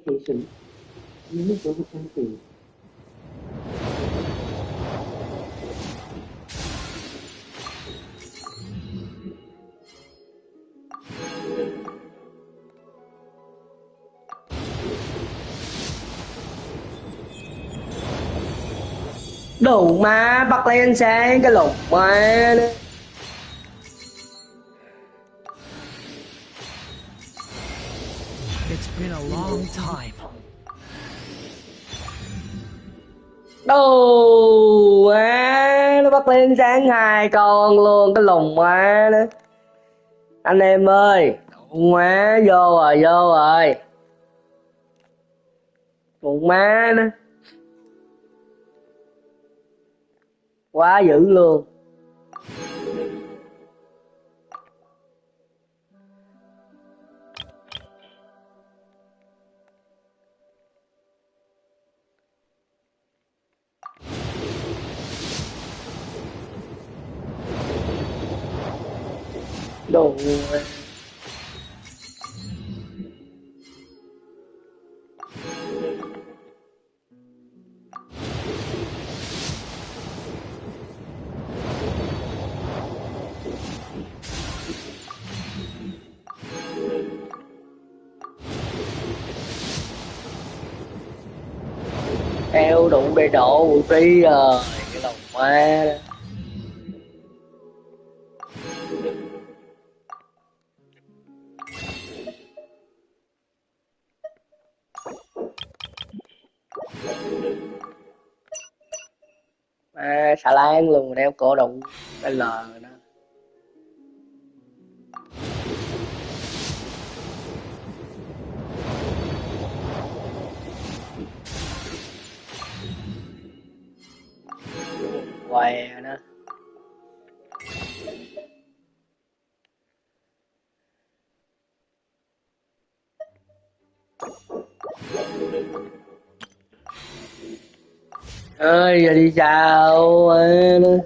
Vacation. Ini Durin Venti. Đồ má bắt lấy ánh sáng cái lục má đó. It's been a long time. Đồ má nó bắt lên sáng hai con luôn cái lùng má đó. Anh em ơi, má vô rồi vô rồi. Lùng má đó. Quá dữ luôn. Đồ eo đủ đầy độ vũ trí rồi cái lồng má đó. Xà lan luôn đeo cổ đụng cái lờ đó. Què đó. Ơi giờ đi chào nữa.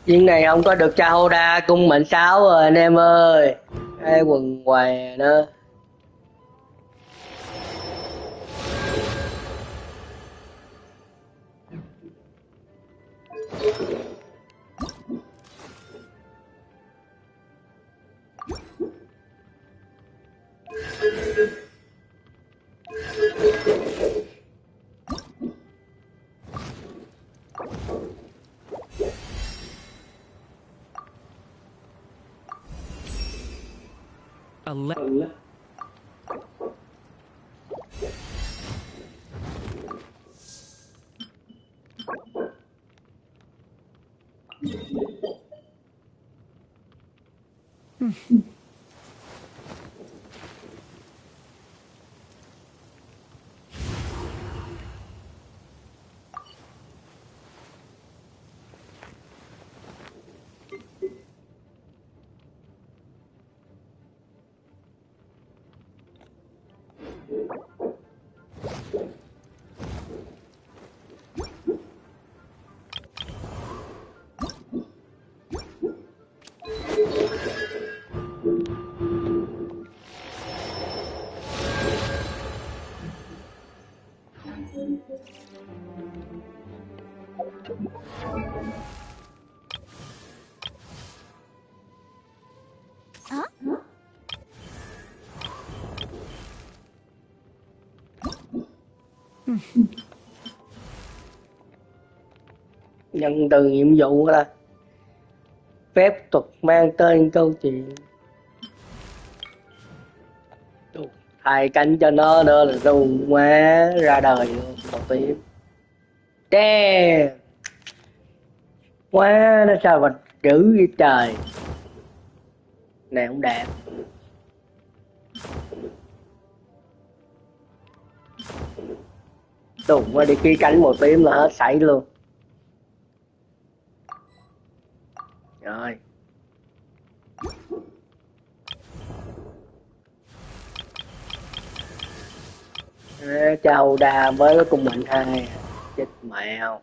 Viên này không có được cha Hoda cung mệnh 6 rồi anh em ơi. Cái quần què nữa. Nhận từ nhiệm vụ là phép thuật mang tên câu chuyện. Hai cánh cho nó nữa là đủ quá ra đời luôn đầu tiên. Damn. Quá nó sao mà dữ vậy trời. Này không đẹp. Đùng qua đi kia cánh một tiếng là hết sảy luôn. Rồi. Chào đà mới có cùng mình hai. Chết mèo.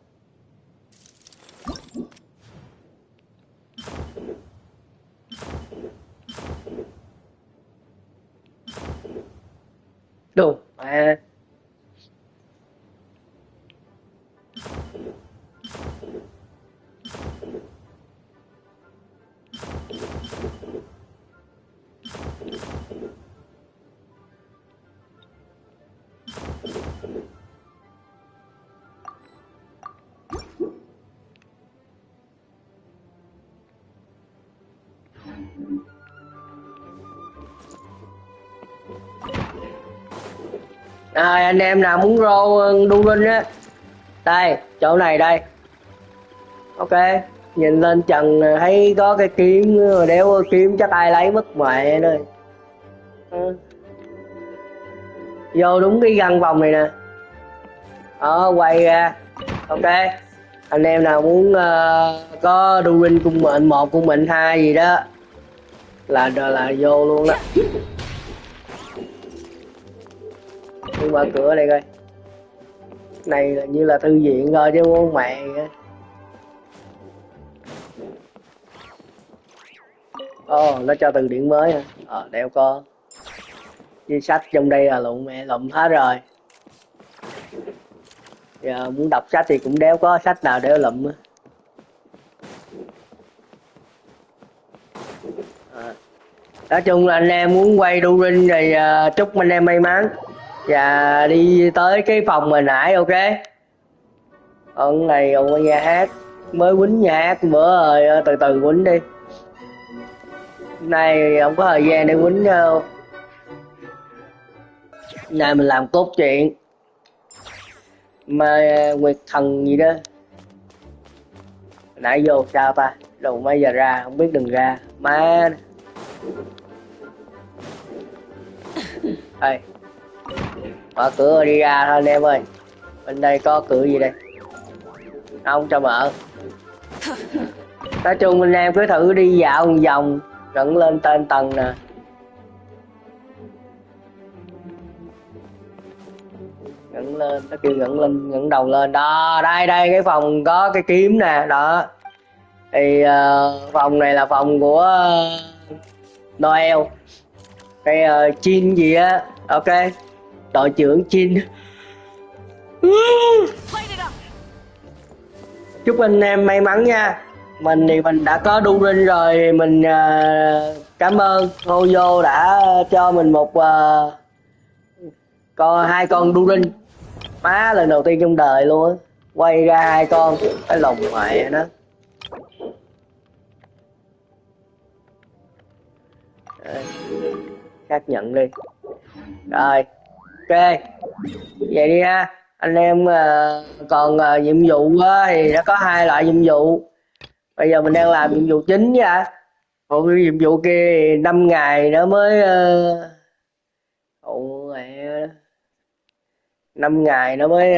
Đùng mà. Anh em nào muốn Durin á, đây chỗ này đây. Ok, nhìn lên trần thấy có cái kiếm, đéo kiếm chắc ai lấy mất mẹ nơi. Vô đúng cái găng vòng này nè, quay ra. Ok, anh em nào muốn có Durin cung mệnh 1 cung mệnh 2 gì đó là vô luôn đó. Đi mở cửa đây coi. Này là như là thư viện thôi chứ muốn mẹ. Nó cho từ điển mới hả? Đeo có. Như sách trong đây là lụm hết rồi. Giờ muốn đọc sách thì cũng đéo có sách nào đéo lụm. Nói chung là anh em muốn quay Durin thì chúc anh em may mắn và đi tới cái phòng hồi nãy. Ok, còn này ở nhà hát mới quýnh nhà hát bữa rồi, từ từ quýnh đi. Hôm nay không có thời gian để quýnh đâu. Nay mình làm cốt truyện mà Nguyệt Thần gì đó. Nãy vô sao ta, đâu mấy giờ ra không biết đường ra má. Đây, mở cửa đi ra thôi anh em ơi. Bên đây có cửa gì đây? Không cho mở. Nói chung anh em cứ thử đi dạo một vòng, dẫn lên tên tầng nè. Ngẩng lên, nó kêu ngẩng đầu lên đó. Đây cái phòng có cái kiếm nè đó. Thì phòng này là phòng của Noel, cái Chin gì á. Ok, đội trưởng Chin. Chúc anh em may mắn nha. Mình thì mình đã có Durin rồi, mình cảm ơn Hoyo đã cho mình một hai con Durin. Má lần đầu tiên trong đời luôn á, quay ra 2 con, cái lồng mẹ nó. Xác nhận đi. Rồi, ok, vậy đi ha. Anh em còn nhiệm vụ thì nó có 2 loại nhiệm vụ. Bây giờ mình đang làm nhiệm vụ chính nha. Còn cái nhiệm vụ kia thì 5 ngày nữa mới 5 ngày nữa mới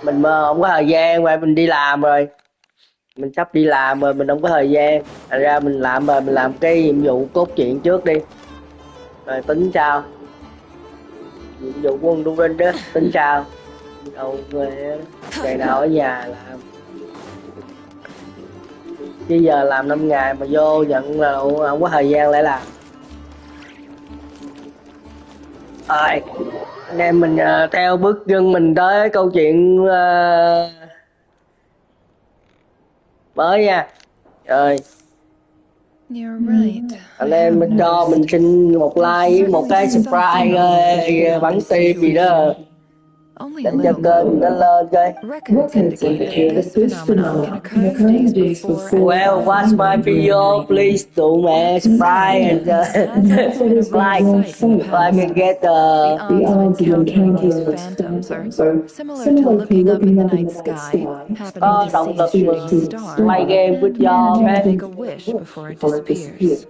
mình không có thời gian mà mình đi làm rồi. Mình sắp đi làm rồi, mình không có thời gian. Thành ra mình làm cái nhiệm vụ cốt truyện trước đi. Rồi tính sao. Nhiệm vụ của con Durin đó, tính sao. Đâu ngày nào ở nhà làm. Chứ giờ làm 5 ngày mà vô nhận là không có thời gian lại làm. Rồi, anh em mình theo bước chân mình tới câu chuyện mới nha. Rồi anh em mình cho mình xin một like với một cái subscribe bắn tim gì đó để cho kênh nó lên coi. Well, watch my video, please do man subscribe and like and get the odds of encountering these phantoms are similar to looking up in the night sky, happening to see a shooting star, play game with y'all, and man. make a wish before it disappears.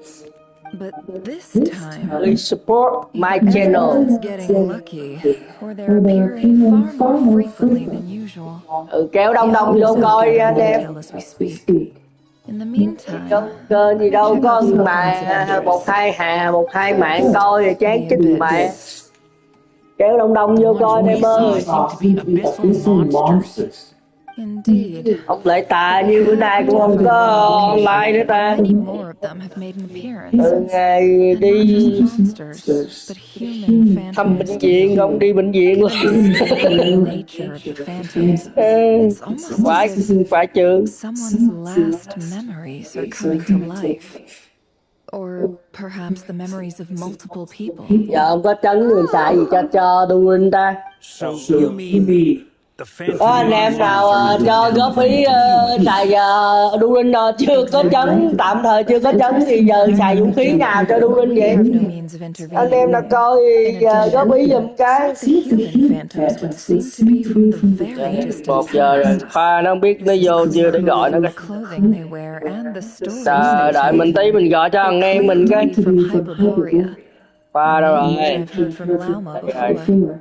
But this time, Please support my either channel. everyone's getting lucky, or they're appearing far more frequently than usual. Kéo đông The đông vô others coi will anh gather em. intel as we speak. In the meantime, Kênh gì let me đâu check có out some mà coincidentals. một hai mạng coi rồi chán The chừng mẹ. Abyss. Kéo đông đông vô coi anh em ơi. seem to be abyssal monsters. Indeed. Ông Lệ Tà như bữa nay cũng không có online nữa ta. Many more of them have made an appearance. Từ ngày And not đi just monsters, but human thăm phantoms bệnh too. viện, ông đi bệnh viện luôn. The nature of the phantoms. It's almost Phải, as if phải trường. someone's last memories are coming to life. Or perhaps the memories of multiple people. Giờ ông có trấn người xài gì cho Durin ta. So you mean the phantom Có anh em nào cho góp ý xài Durin chưa có trấn, tạm thời chưa có trấn thì giờ xài vũ khí nào cho Durin vậy? We have no means of Anh em nào intervening. coi góp ý giùm cái. The human phantoms would seem to be from the very distant 1 giờ rồi, past. Khoa nó không biết nó vô chưa để gọi nó From cái. the clothing they wear and the stories Đợi, they đợi tell. mình tí mình gọi cho They thằng em mình claim cái. to be from Hyperborea. Khoa đâu Name rồi? I've heard from Lauma before.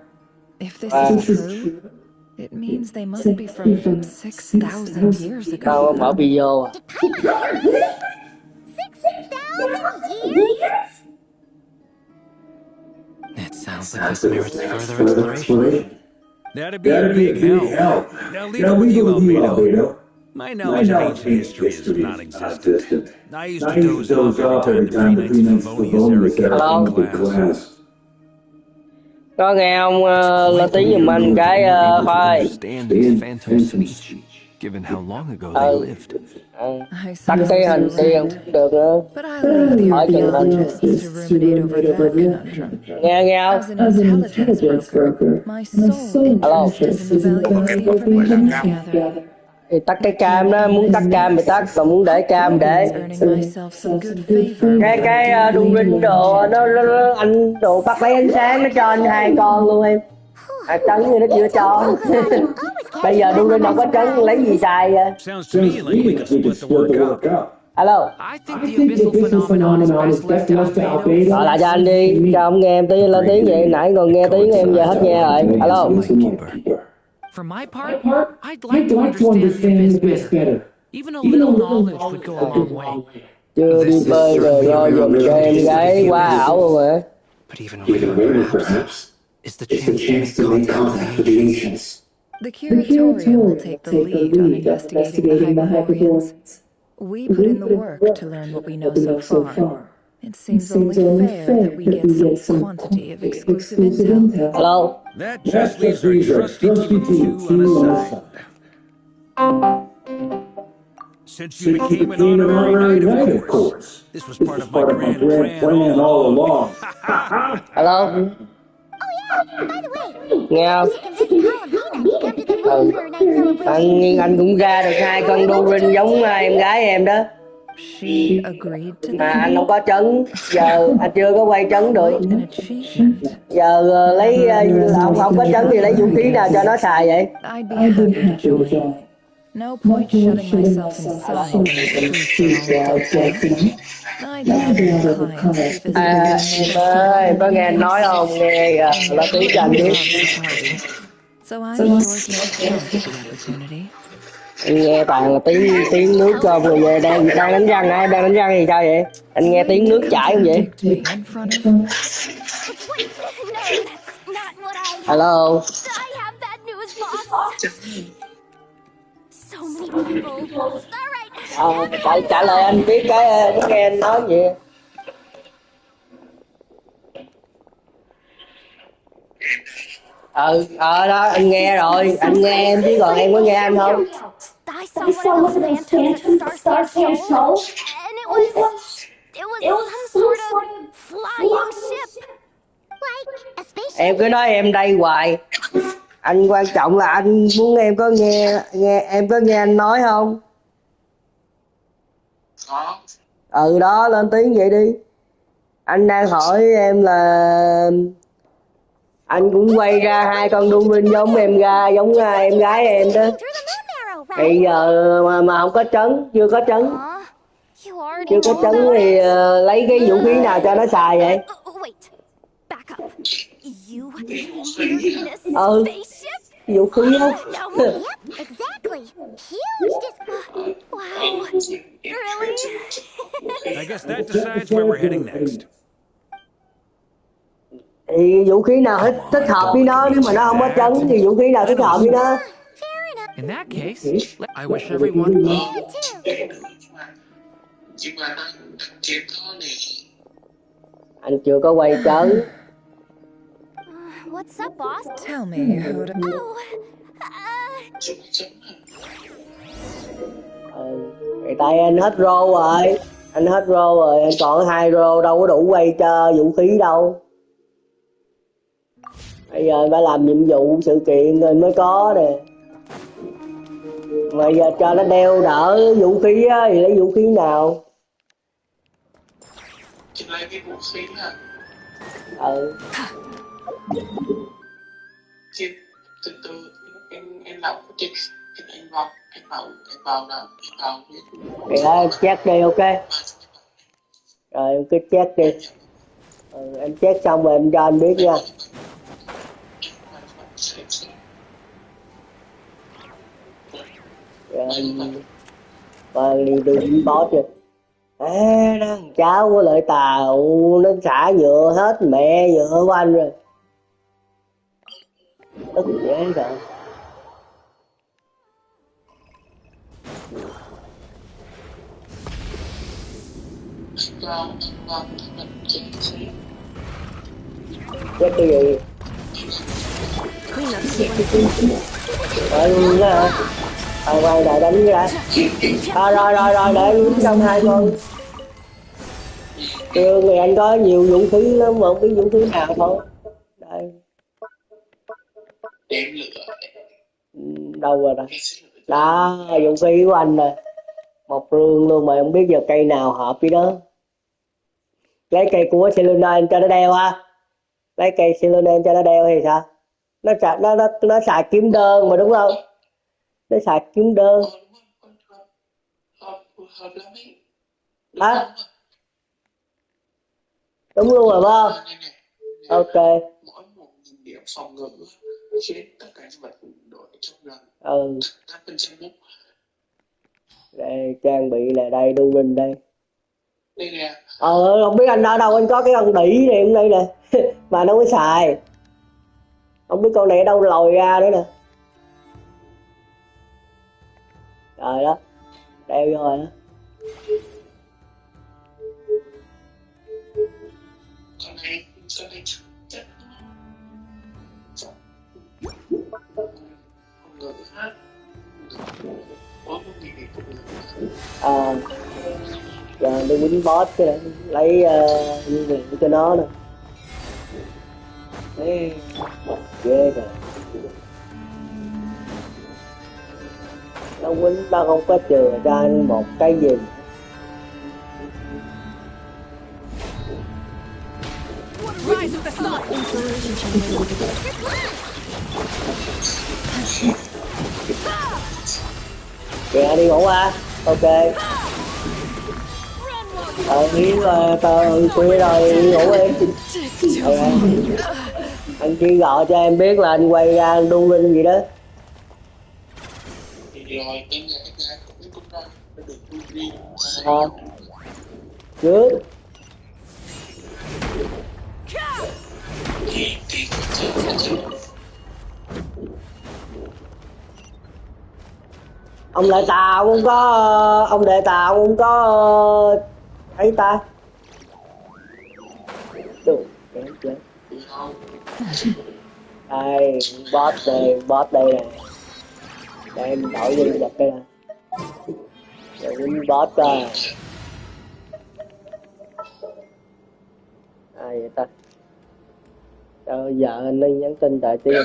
If this is true, it means they must be from 6,000 years ago. Đâu mở video à? 6,000 years? It sounds like this merits further exploration. That'd be a big help. Now leave it with you, Albedo. My knowledge of ancient history is non-existent. I used to doze off every time the pre-Nights Favonius era came in class. Có nghe không lên tiếng giùm anh cái Khoa ơi. Understand these phantom speech, given how long ago they lived. I Tắt suppose cái hình you're đi không right. được nữa. But I'll leave the archaeologists to ruminate over that conundrum. Nghe As không? an intelligence broker, my sole interest is in the value of the information I gather. Thì tắt cái cam đó, muốn tắt cam thì tắt, còn muốn để cam để. Earning myself some good favor. Cái Durin đồ nó anh đồ bắt lấy ánh sáng nó cho anh 2 con luôn em. Trấn thì nó chưa cho. Bây giờ Durin đâu có trấn lấy gì xài vậy? Sounds to me like we could split the work up. Alo. I think the abyssal phenomenon is best left to Albedo. Gọi lại cho anh đi, cho ông nghe em tí lên tiếng vậy, nãy còn nghe tiếng em giờ hết nghe rồi. Alo. For my part, I'd like to understand the abyss better. Even a little knowledge would go a long way. Chưa đi bơi rồi lo dùm cho em gái quá ảo luôn hả? But even rarer, perhaps, is the chance to make contact with the ancients. The curatorium will take the lead on investigating the Hyperboreans. We put in the work to learn what we know so far. It seems only fair that we get some quantity of exclusive intel. Alo. That just leaves our trusty TV2 on a side. Since you became an honorary knight, of course. This was part of my grand plan all along. Alo. By the way, Nghe không? Anh cũng ra được 2 con Durin giống em gái em đó. She agreed to Mà that. anh không có trấn, giờ anh chưa có quay trấn được. An achievement. Giờ lấy ông không có trấn thì lấy vũ khí nào cho nó xài vậy? I'd be happy to join. No point shutting myself inside when the streets are all dead. I'd be inclined to visit Em ơi, có nghe anh nói không? Nghe là tí cho anh biết. So I'm yours to count the opportunity. Anh nghe toàn là tiếng nước rồi về đang đánh răng ai đang đánh răng thì sao vậy? Anh nghe tiếng nước chảy không vậy? Predict me in front of No, that's not what I... Alo. I have bad news, boss. So many people. All right. Trả lời anh biết cái nghe anh nói gì. Đó anh nghe rồi, anh nghe em chứ còn em có nghe anh không? I saw one of those phantoms at Starseer show, and it was some sort of flying ship. Like a spaceship. Em cứ nói em đây hoài. Anh quan trọng là anh muốn em có nghe em có nghe anh nói không? Đó lên tiếng vậy đi. Anh đang hỏi em là anh cũng quay ra 2 con Durin giống em gái em đó. Through the moon marrow, right? Bây giờ mà không có trấn, chưa có trấn. You already Chưa có know trứng about thì it. lấy cái vũ khí nào cho nó xài vậy? Wait, back up. You weird in a Ừ, spaceship? vũ khí á. Now me? Yep, exactly. Huge wow. Really? I guess that decides where we're heading next. Thì vũ khí nào thích Come on, hợp don't với look at nó, me nếu mà nó like không có that. trứng thì vũ khí nào I thích know hợp với nó. Fair enough. In that case, I wish everyone. Me too. Anh chưa có quay trứng. What's up, boss? Tell me how to. Oh, Thì tại anh hết rô rồi. Anh hết rô rồi, anh còn 2 rô đâu có đủ quay cho vũ khí đâu. Bây giờ phải làm nhiệm vụ sự kiện rồi mới có nè. Bây giờ cho nó đeo đỡ vũ khí á, thì lấy vũ khí nào? Chỉ lấy cái vũ khí hả? Ừ. Chứ từ từ em làm cái chuyện em vào là em vào Thì đó, em check đi, ok. Rồi em cứ check đi. Em check xong rồi em cho anh biết nha. Rồi đi đừng boss chưa. Ê, đó, cháu của lợi tàu nó xả nhựa hết mẹ nhựa của anh rồi. Tức dễ rồi. Chết cái gì? Rồi luôn đó hả? Quay lại đánh ra. Rồi để luôn trong 2 con. Trường thì anh có nhiều vũ khí lắm mà không biết vũ khí nào thôi. Đây. đếm lửa. Đâu rồi đây? Đó, vũ khí của anh nè. Một rương luôn mà không biết giờ cây nào hợp với đó. Lấy cây của Selene cho nó đeo ha. Lấy cây Selene cho nó đeo thì sao? Nó xài kiếm đơn mà đúng không? Nó xài kiếm đơn. Hợp lắm ấy. Hả? Đúng luôn rồi phải không? Ok. Mỗi một điểm phòng ngự khiến tất cả những vật đổi trong gần 8% bút. Đây trang bị là đây, Durin đây. Đây nè. Không biết anh ở đâu, anh có cái con đỉ này cũng đây nè. Mà nó mới xài. Không biết con này ở đâu lòi ra nữa nè. Rồi đó. Đeo vô rồi đó. Con này chắc phòng ngự hát. Giờ đi quýnh boss cái này, lấy nguyên liệu cho nó nè. Đấy, ghê rồi. Nó quýnh nó không có chừa cho anh một cái gì. Rise of the sun. Kìa đi ngủ à? Ok. Nghĩ là khuya rồi đi ngủ em. Anh chỉ gọi cho em biết là anh quay ra anh đu linh gì đó. Rồi em cũng đang được đi. Trước. Ông lại tàu không có, ông đệ tàu không có ấy ta. Được, chết. Đây, boss đây nè. Để em đổi nhân vật cái này. Rồi quýnh boss coi. Ai vậy ta? Sao giờ anh ấy nhắn tin tại tiên.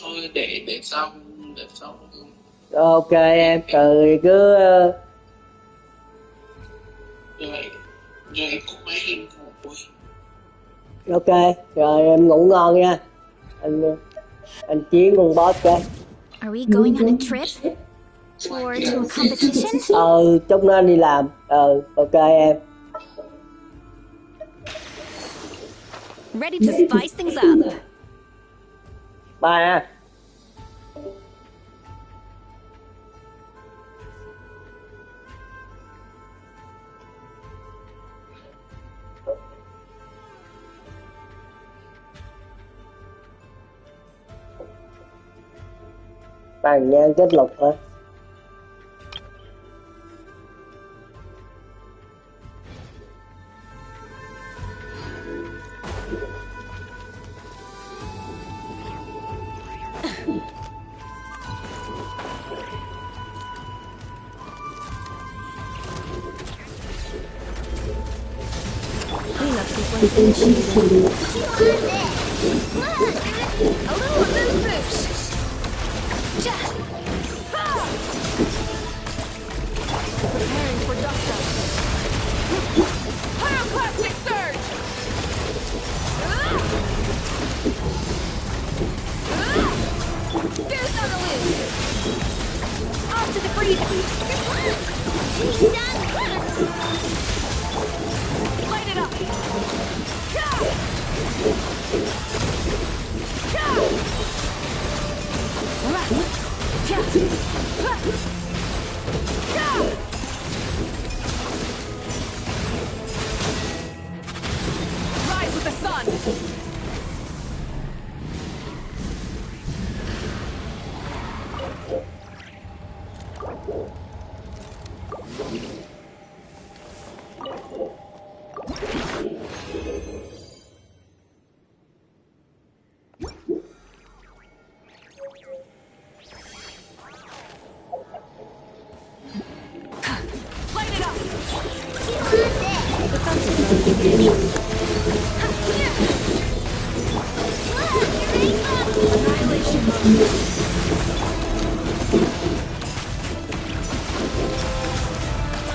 Thôi để xong. Ok em, từ cứ rồi em cũng mấy em ngủ. ok, rồi em ngủ ngon nha. Anh Anh chiến con boss cái. Are we going on a trip? Or to a competition? Chúc nó đi làm. Ok em. Ready to spice things up. Bye ha. Tàn nhang kết lục hả? Cleanup sequence initiated. A little move boosh. Preparing for dust up. Pyroclastic surge. Fierce on the loose. Off to the freeze. She's done. Light it up. Rise with the sun. Light it up. Defensive mode engaged. Annihilation mode.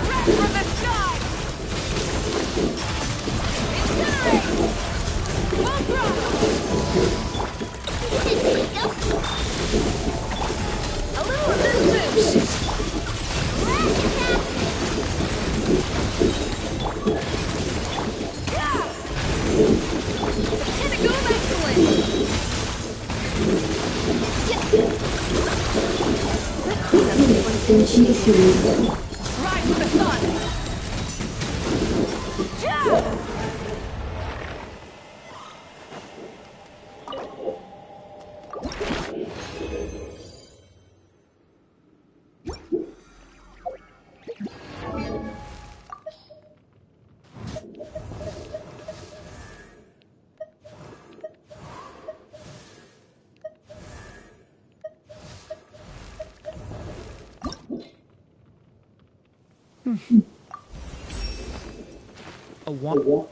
Red from the sky. Incinerate. Full throttle. A little boosh. Pinnacle excellence. Cleanup sequence initiated. Rise with the sun. A one.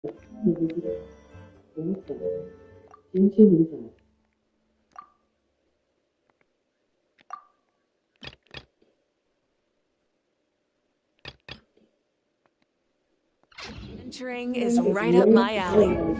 Venturing is right up my alley.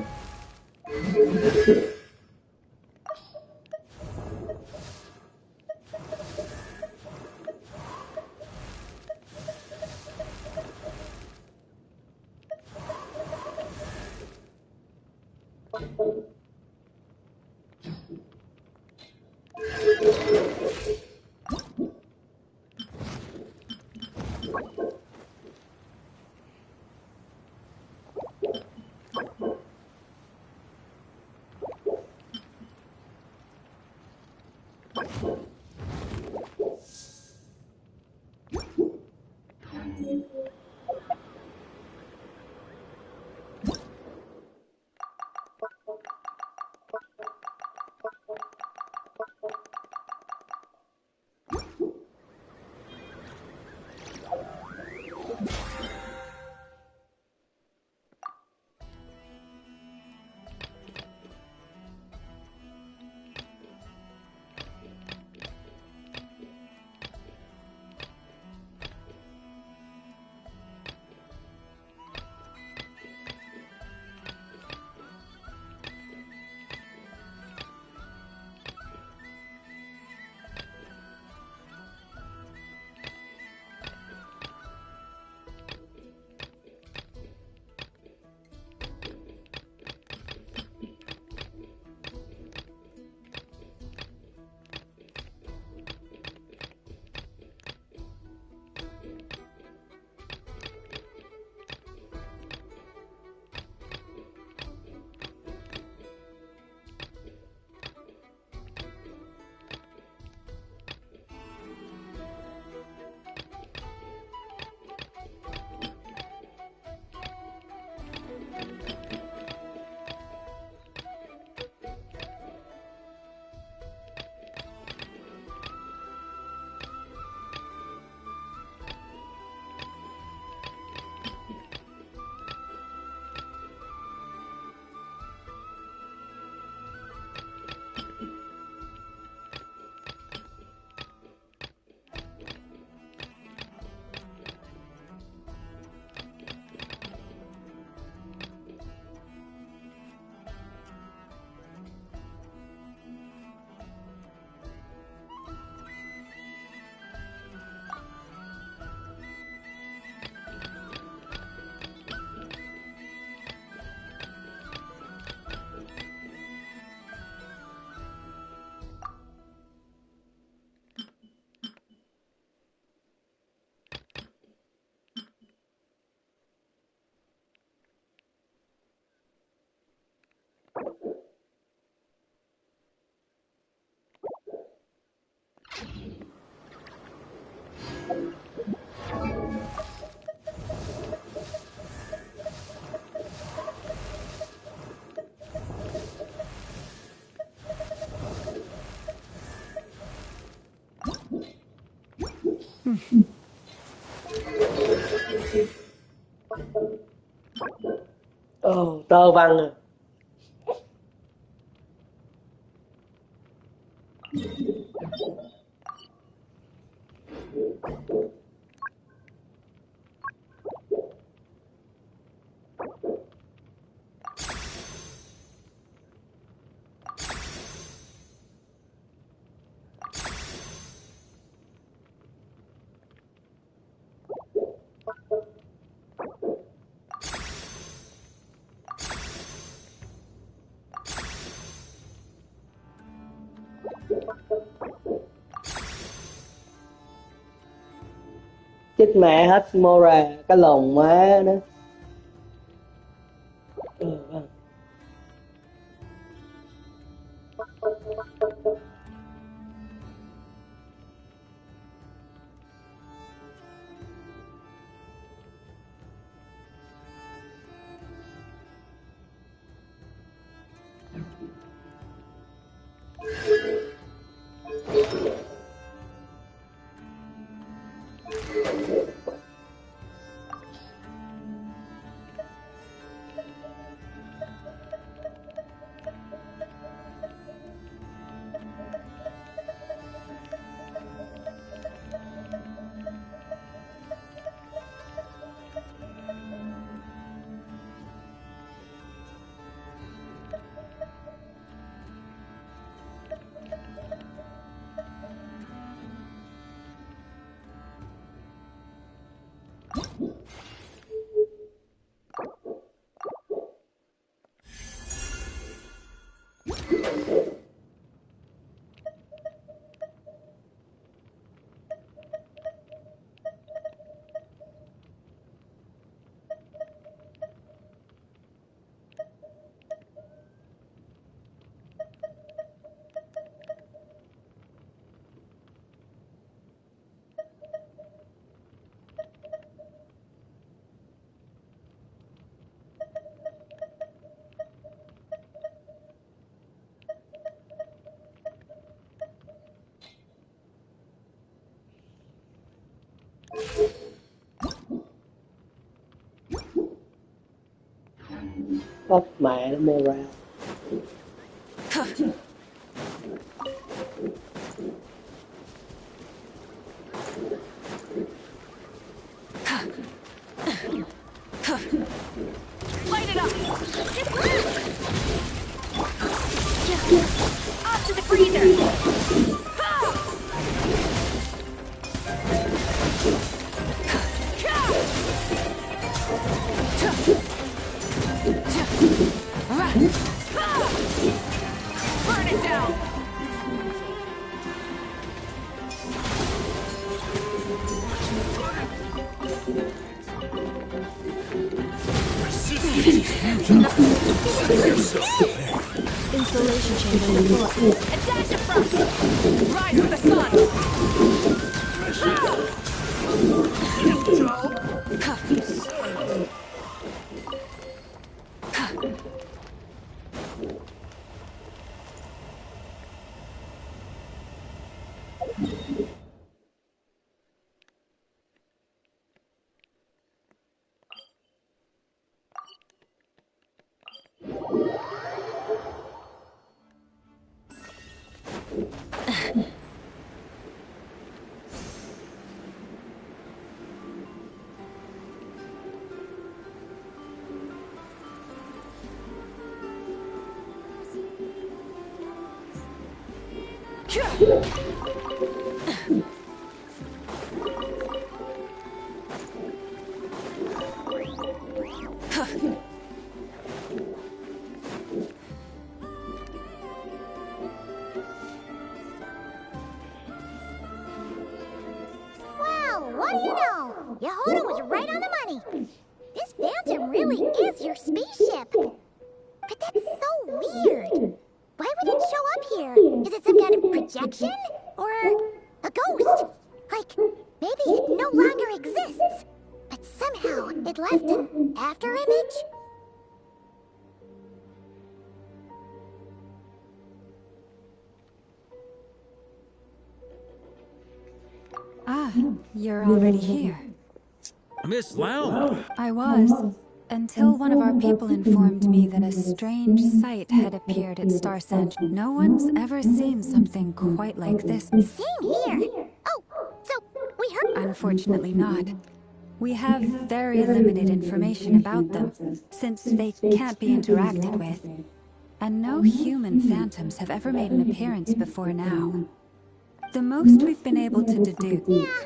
Ồ, tơ văng à. Chết mẹ hết Mora, cái lồn má đó. Vâng. Fuck mẹ nó mê ra. Light it up! Off to the freezer! Burn it down! Insulation chamber deployed. Attach it first! Rise with the sun! Well, what do you know? Yehuda was right on the money. This Phantom really is your spaceship. But that's so weird. Why would it show up here? Is it some kind of projection? Or a ghost? Like, maybe it no longer exists. But somehow it left an afterimage? Ah, you're already here. Miss Lauma. I was, until one of our people informed me that a strange sight had appeared at Star Sanch. No one's ever seen something quite like this. Same here. Oh, so we heard. Unfortunately not. We have very limited information about them, since they can't be interacted with. And no human phantoms have ever made an appearance before now. The most we've been able to deduce. Yeah,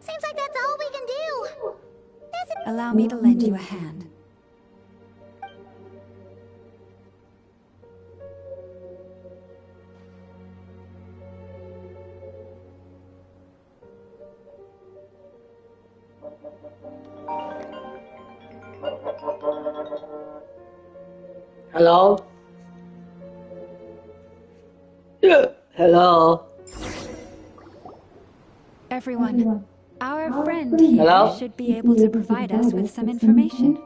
seems like that's all we can do. Allow me to lend you a hand. Hello? Hello? Everyone, our friend here Hello? should be able to provide us with some information.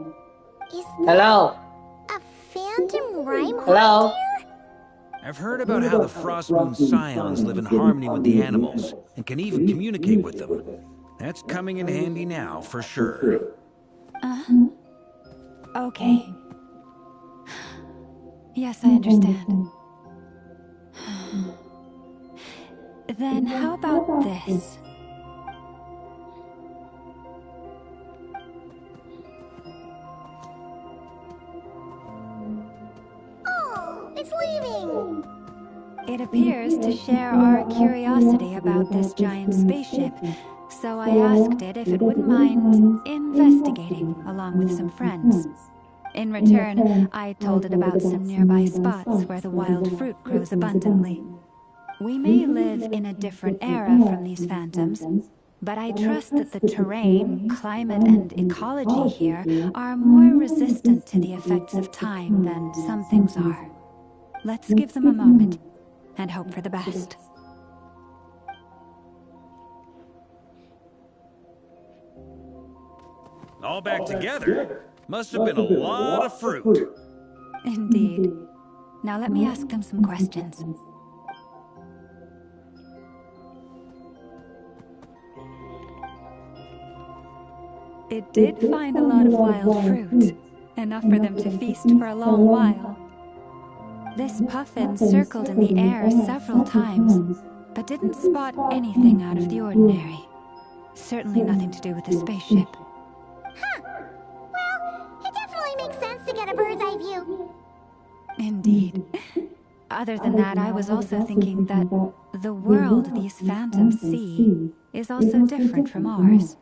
Is Hello? a phantom rhyme Hello? here? I've heard about how the Frost Moon Scions live in harmony with the animals and can even communicate with them. That's coming in handy now, for sure. Okay. Yes, I understand. Then how about this? Oh, it's leaving. It appears to share our curiosity about this giant spaceship, so I asked it if it wouldn't mind investigating along with some friends. In return, I told it about some nearby spots where the wild fruit grows abundantly. We may live in a different era from these phantoms, but I trust that the terrain, climate, and ecology here are more resistant to the effects of time than some things are. Let's give them a moment and hope for the best. All back together? Must have been a lot of fruit. Indeed. Now let me ask them some questions. It did find a lot of wild fruit. enough for them to feast for a long while. This puffin circled in the air several times, but didn't spot anything out of the ordinary. Certainly nothing to do with the spaceship. Huh. Well, it definitely makes sense to get a bird's eye view. Indeed. Other than that, I was also thinking that the world these phantoms see is also different from ours.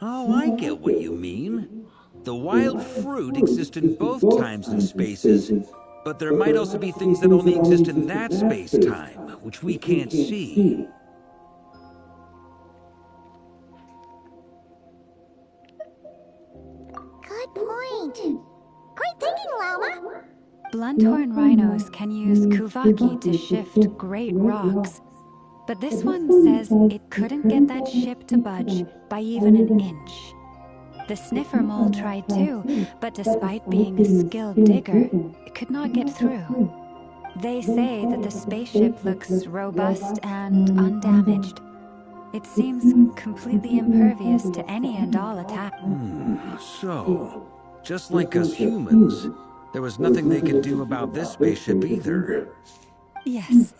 Oh, I get what you mean. The wild fruit exists in both times and spaces, but there might also be things that only exist in that space-time, which we can't see. Good point. Great thinking, Llama. Blunthorn rhinos can use kuvaki to shift great rocks, but this one says it couldn't get that ship to budge by even an inch. The sniffer mole tried too, but despite being a skilled digger, it could not get through. They say that the spaceship looks robust and undamaged. It seems completely impervious to any and all attack. So, just like us humans, there was nothing they could do about this spaceship either. Yes.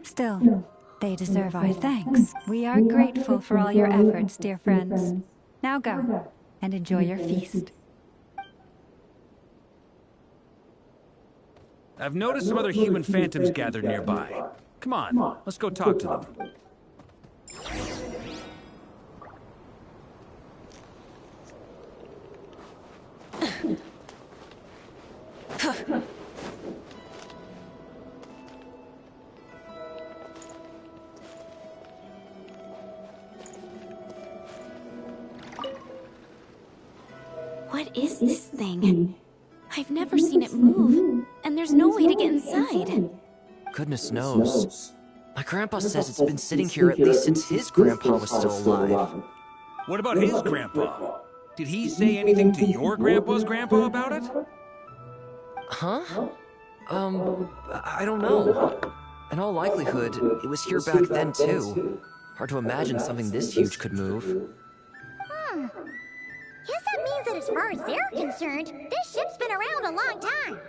Still, they deserve our thanks. We are grateful for all your efforts, dear friends. Now go, and enjoy your feast. I've noticed some other human phantoms gathered nearby. Come on, let's go talk to them. What is this thing? I've never seen it move, and there's no way to get inside. Goodness knows. My grandpa says it's been sitting here at least since his grandpa was still alive. What about his grandpa? Did he say anything to your grandpa's grandpa about it? Huh? I don't know. In all likelihood, it was here back then too. Hard to imagine something this huge could move. Guess that means that as far as they're concerned, this ship's been around a long time.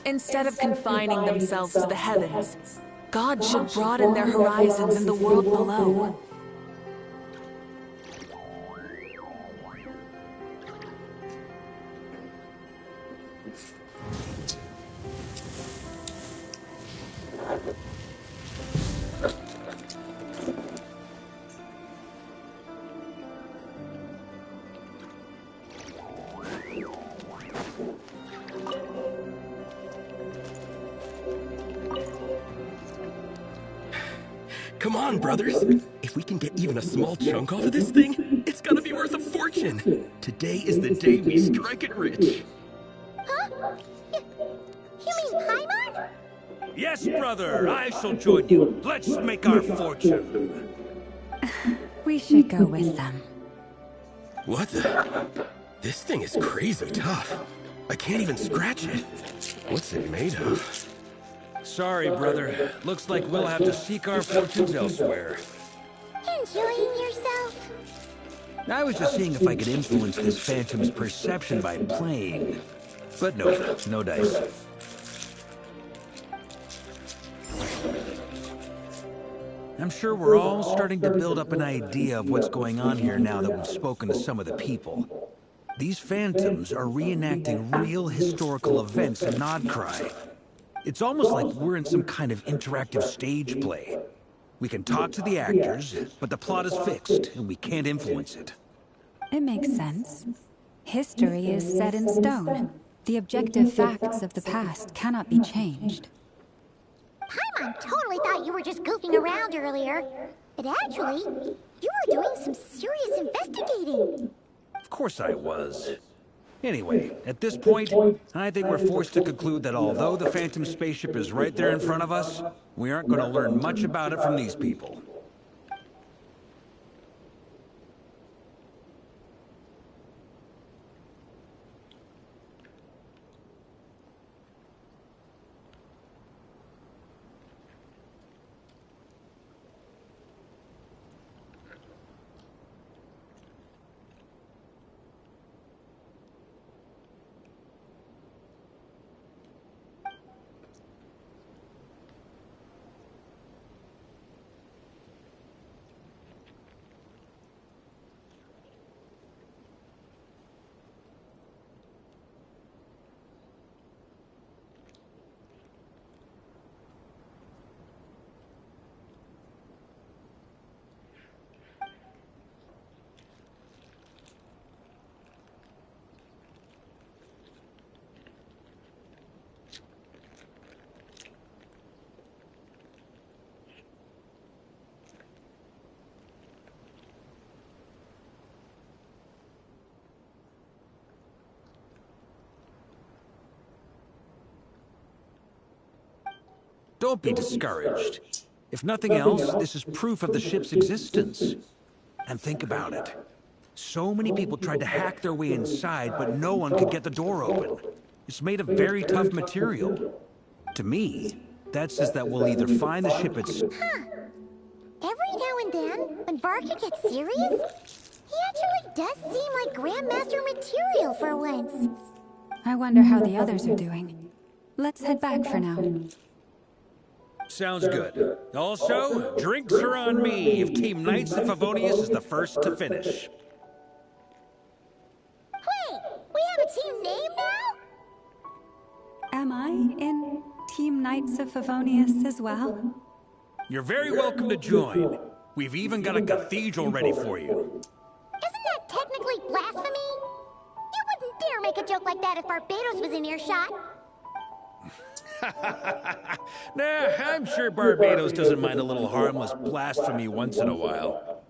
Instead of confining themselves to the heavens, God should broaden their horizons in the world below. Come on, brothers. If we can get even a small chunk off of this thing, it's gonna be worth a fortune. Today is the day we strike it rich. Huh? You mean Paimon? Yes, brother, I shall join you. Let's make our fortune. We should go with them. What the? This thing is crazy tough. I can't even scratch it. What's it made of? Sorry, brother. Looks like we'll have to seek our fortunes elsewhere. Enjoying yourself? I was just seeing if I could influence this phantom's perception by playing. But no, no dice. I'm sure we're all starting to build up an idea of what's going on here now that we've spoken to some of the people. These phantoms are reenacting real historical events in Nodkrai. It's almost like we're in some kind of interactive stage play. We can talk to the actors, but the plot is fixed, and we can't influence it. It makes sense. History is set in stone. The objective facts of the past cannot be changed. Paimon totally thought you were just goofing around earlier. But actually, you were doing some serious investigating. Of course I was. Anyway, at this point, I think we're forced to conclude that although the Phantom spaceship is right there in front of us, we aren't going to learn much about it from these people. Don't be discouraged. If nothing else, this is proof of the ship's existence. And think about it. So many people tried to hack their way inside, but no one could get the door open. It's made of very tough material. To me, that says that we'll either find the ship Every now and then, when Varka gets serious, he actually does seem like Grandmaster material for once. I wonder how the others are doing. Let's head back for now. Sounds good. Also, drinks are on me if Team Knights of Favonius is the first to finish. Wait, we have a team name now? Am I in Team Knights of Favonius as well? You're very welcome to join. We've even got a cathedral ready for you. Isn't that technically blasphemy? You wouldn't dare make a joke like that if Barbados was in earshot. Nah, I'm sure Barbados doesn't mind a little harmless blasphemy once in a while.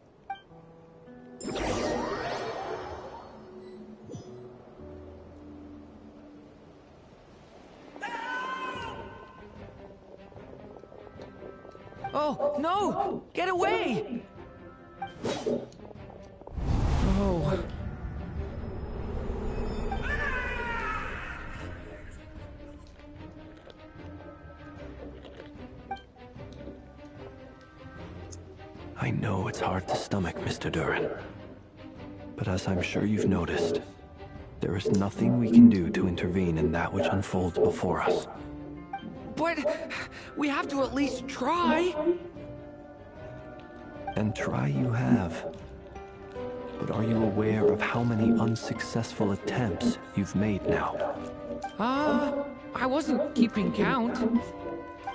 Oh, no! Get away! Oh. I know it's hard to stomach, Mr. Durin. But as I'm sure you've noticed, there is nothing we can do to intervene in that which unfolds before us. But we have to at least try. And try you have. But are you aware of how many unsuccessful attempts you've made now? I wasn't keeping count.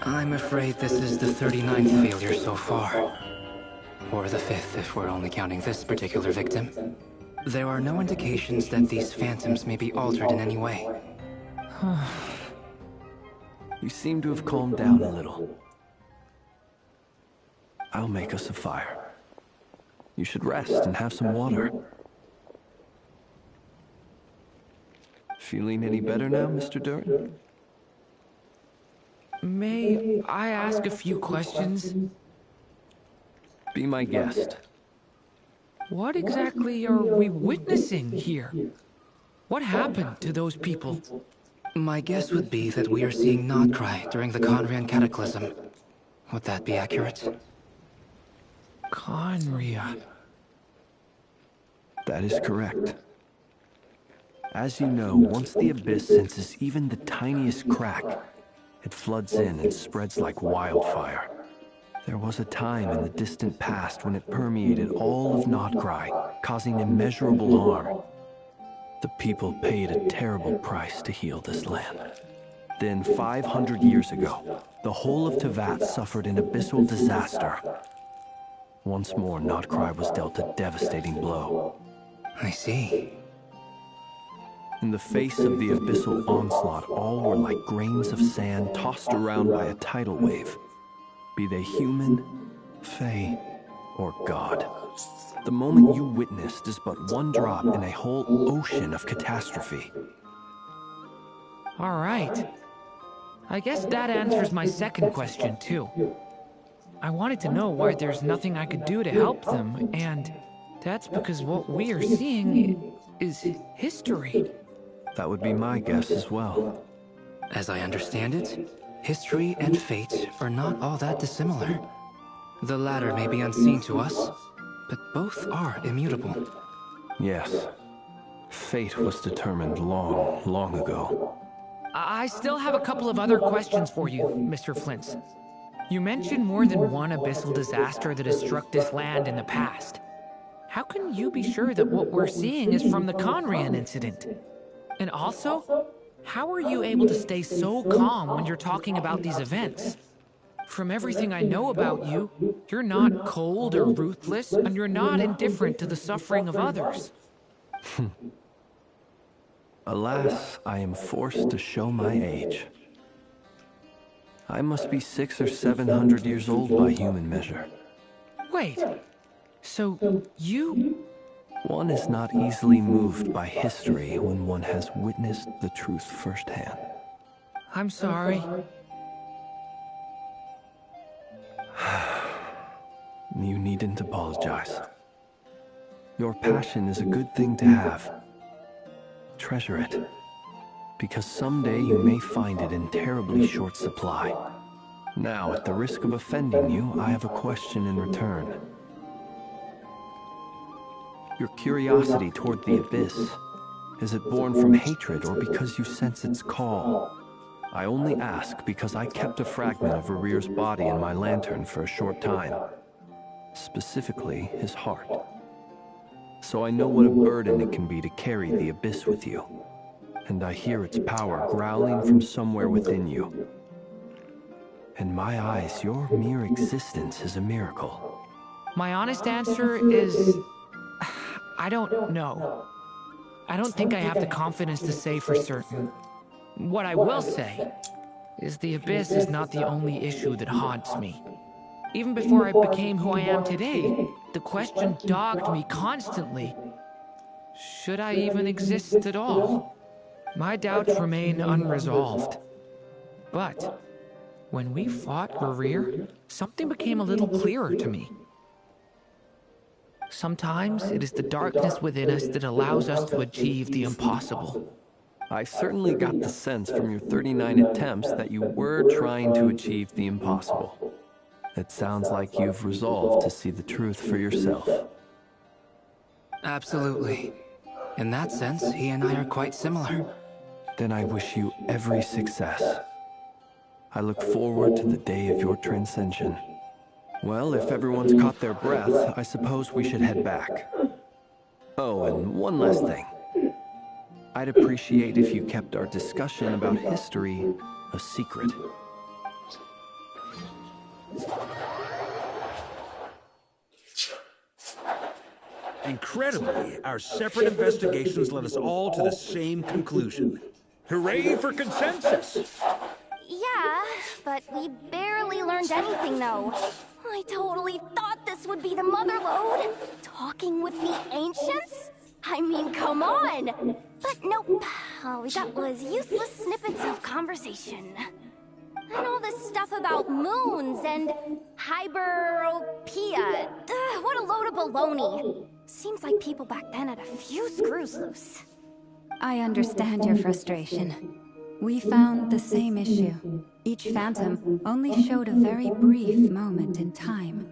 I'm afraid this is the 39th failure so far. Or the 5th if we're only counting this particular victim. There are no indications that these phantoms may be altered in any way. You seem to have calmed down a little. I'll make us a fire. You should rest and have some water. Feeling any better now, Mr. Durin? May I ask a few questions? Be my guest. What exactly are we witnessing here? What happened to those people? My guess would be that we are seeing Nodkrai during the Conrian Cataclysm. Would that be accurate? Conria. That is correct. As you know, once the Abyss senses even the tiniest crack, it floods in and spreads like wildfire. There was a time in the distant past when it permeated all of Nodkrai, causing immeasurable harm. The people paid a terrible price to heal this land. Then, 500 years ago, the whole of Teyvat suffered an abyssal disaster. Once more, Nodkrai was dealt a devastating blow. I see. In the face of the abyssal onslaught, all were like grains of sand tossed around by a tidal wave. Be they human, fae, or god. The moment you witnessed is but one drop in a whole ocean of catastrophe. All right. I guess that answers my second question, too. I wanted to know why there's nothing I could do to help them, and that's because what we are seeing is history. That would be my guess as well. As I understand it, history and fate are not all that dissimilar. The latter may be unseen to us, but both are immutable. Yes. Fate was determined long, long ago. I still have a couple of other questions for you, Mr. Flintz. You mentioned more than one abyssal disaster that has struck this land in the past. How can you be sure that what we're seeing is from the Conrian incident? And also, how are you able to stay so calm when you're talking about these events? From everything I know about you, you're not cold or ruthless, and you're not indifferent to the suffering of others. Alas, I am forced to show my age. I must be 600 or 700 years old by human measure. Wait, so you... One is not easily moved by history when one has witnessed the truth firsthand. I'm sorry. You needn't apologize. Your passion is a good thing to have. Treasure it, because someday you may find it in terribly short supply. Now, at the risk of offending you, I have a question in return. Your curiosity toward the Abyss, is it born from hatred or because you sense its call? I only ask because I kept a fragment of Varir's body in my lantern for a short time. Specifically, his heart. So I know what a burden it can be to carry the Abyss with you. And I hear its power growling from somewhere within you. In my eyes, your mere existence is a miracle. My honest answer is... I don't know. I don't think I have the confidence to say for certain. What I will say is the Abyss is not the only issue that haunts me. Even before I became who I am today, the question dogged me constantly. Should I even exist at all? My doubts remain unresolved. But when we fought Varir, something became a little clearer to me. Sometimes it is the darkness within us that allows us to achieve the impossible. I certainly got the sense from your 39 attempts that you were trying to achieve the impossible. It sounds like you've resolved to see the truth for yourself. Absolutely. In that sense, he and I are quite similar. Then I wish you every success. I look forward to the day of your transcension. Well, if everyone's caught their breath, I suppose we should head back. Oh, and one last thing. I'd appreciate if you kept our discussion about history a secret. Incredibly, our separate investigations led us all to the same conclusion. Hooray for consensus! Yeah, but we barely learned anything, though. I totally thought this would be the mother lode. Talking with the ancients? I mean, come on! But nope. All we got was useless snippets of conversation. And all this stuff about moons and hyperopia. What a load of baloney. Seems like people back then had a few screws loose. I understand your frustration. We found the same issue. Each phantom only showed a very brief moment in time.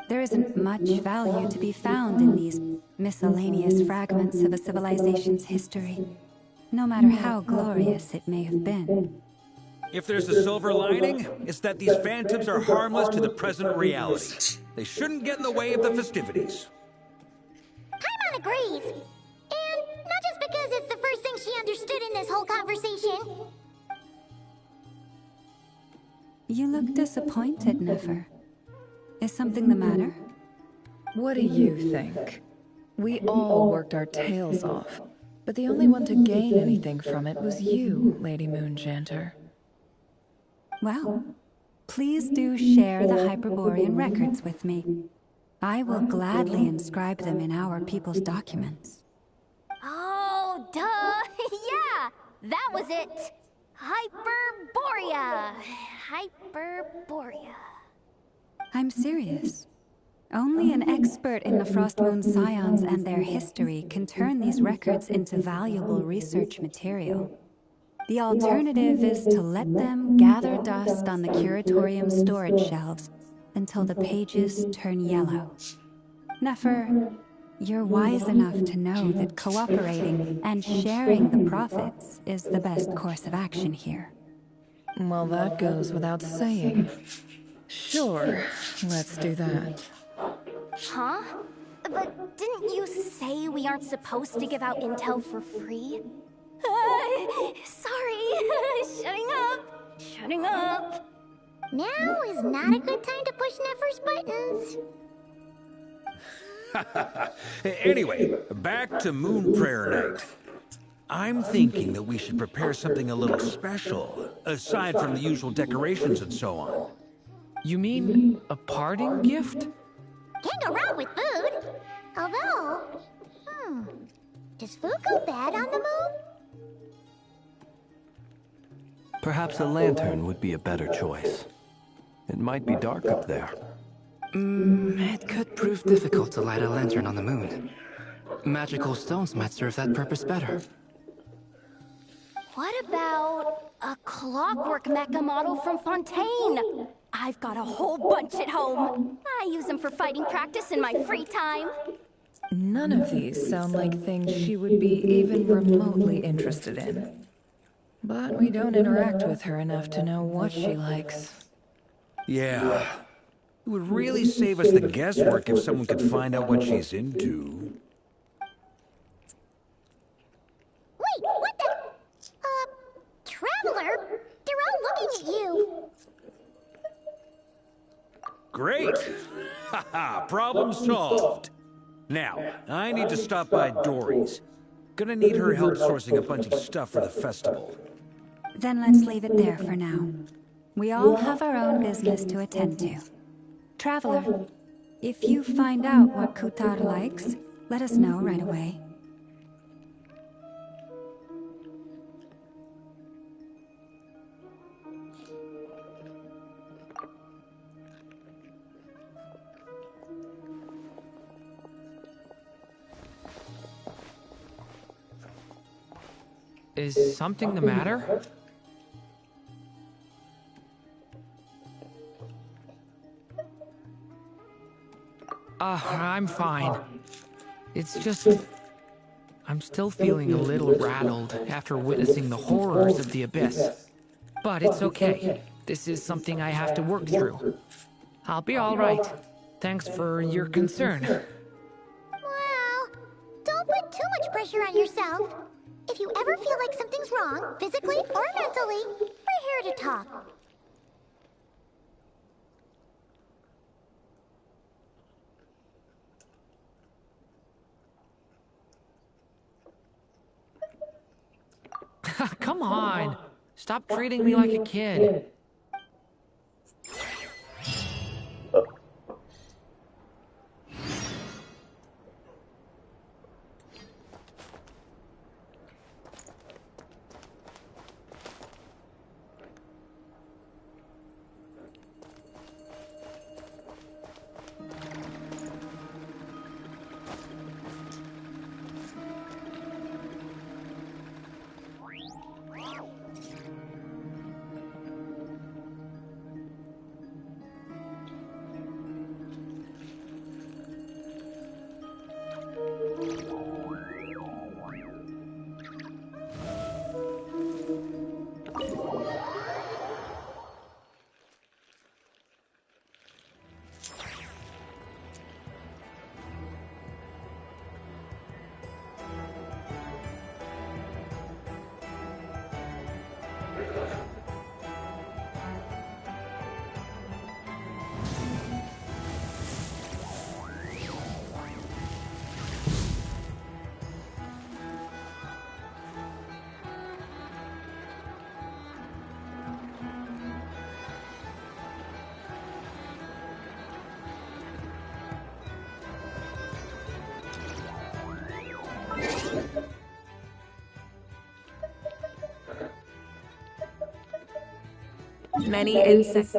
There isn't much value to be found in these miscellaneous fragments of a civilization's history, no matter how glorious it may have been. If there's a silver lining, it's that these phantoms are harmless to the present reality. They shouldn't get in the way of the festivities. Paimon agrees. And not just because it's the first thing she understood in this whole conversation. You look disappointed, Nefer. Is something the matter? What do you think? We all worked our tails off, but the only one to gain anything from it was you, Lady Moonjanter. Well, please do share the Hyperborean records with me. I will gladly inscribe them in our people's documents. Oh, duh! Yeah! That was it! Hyperborea! Hyperborea. I'm serious. Only an expert in the Frostmoon Scions and their history can turn these records into valuable research material. The alternative is to let them gather dust on the Curatorium storage shelves until the pages turn yellow. Nefer, you're wise enough to know that cooperating and sharing the profits is the best course of action here. Well, that goes without saying. Sure, let's do that. Huh? But didn't you say we aren't supposed to give out intel for free? Sorry. Shutting up. Shutting up. Now is not a good time to push Nefer's buttons. Anyway, back to Moon Prayer Night. I'm thinking that we should prepare something a little special, aside from the usual decorations and so on. You mean a parting gift? Can't go wrong with food. Although, does food go bad on the moon? Perhaps a lantern would be a better choice. It might be dark up there. It could prove difficult to light a lantern on the moon. Magical stones might serve that purpose better. What about a clockwork mecha model from Fontaine? I've got a whole bunch at home. I use them for fighting practice in my free time. None of these sound like things she would be even remotely interested in. But we don't interact with her enough to know what she likes. Yeah. It would really save us the guesswork if someone could find out what she's into. Wait, what the? Traveler? They're all looking at you. Great! Haha, problem solved. Now, I need to stop by Dory's. Gonna need her help sourcing a bunch of stuff for the festival. Then let's leave it there for now. We all have our own business to attend to. Traveler, if you find out what Kutar likes, let us know right away. Is something the matter? I'm fine. It's just... I'm still feeling a little rattled after witnessing the horrors of the Abyss. But it's okay. This is something I have to work through. I'll be alright. Thanks for your concern. Well, don't put too much pressure on yourself. If you ever feel like something's wrong, physically or mentally, we're here to talk. Come on! Stop treating me like a kid. Many insects.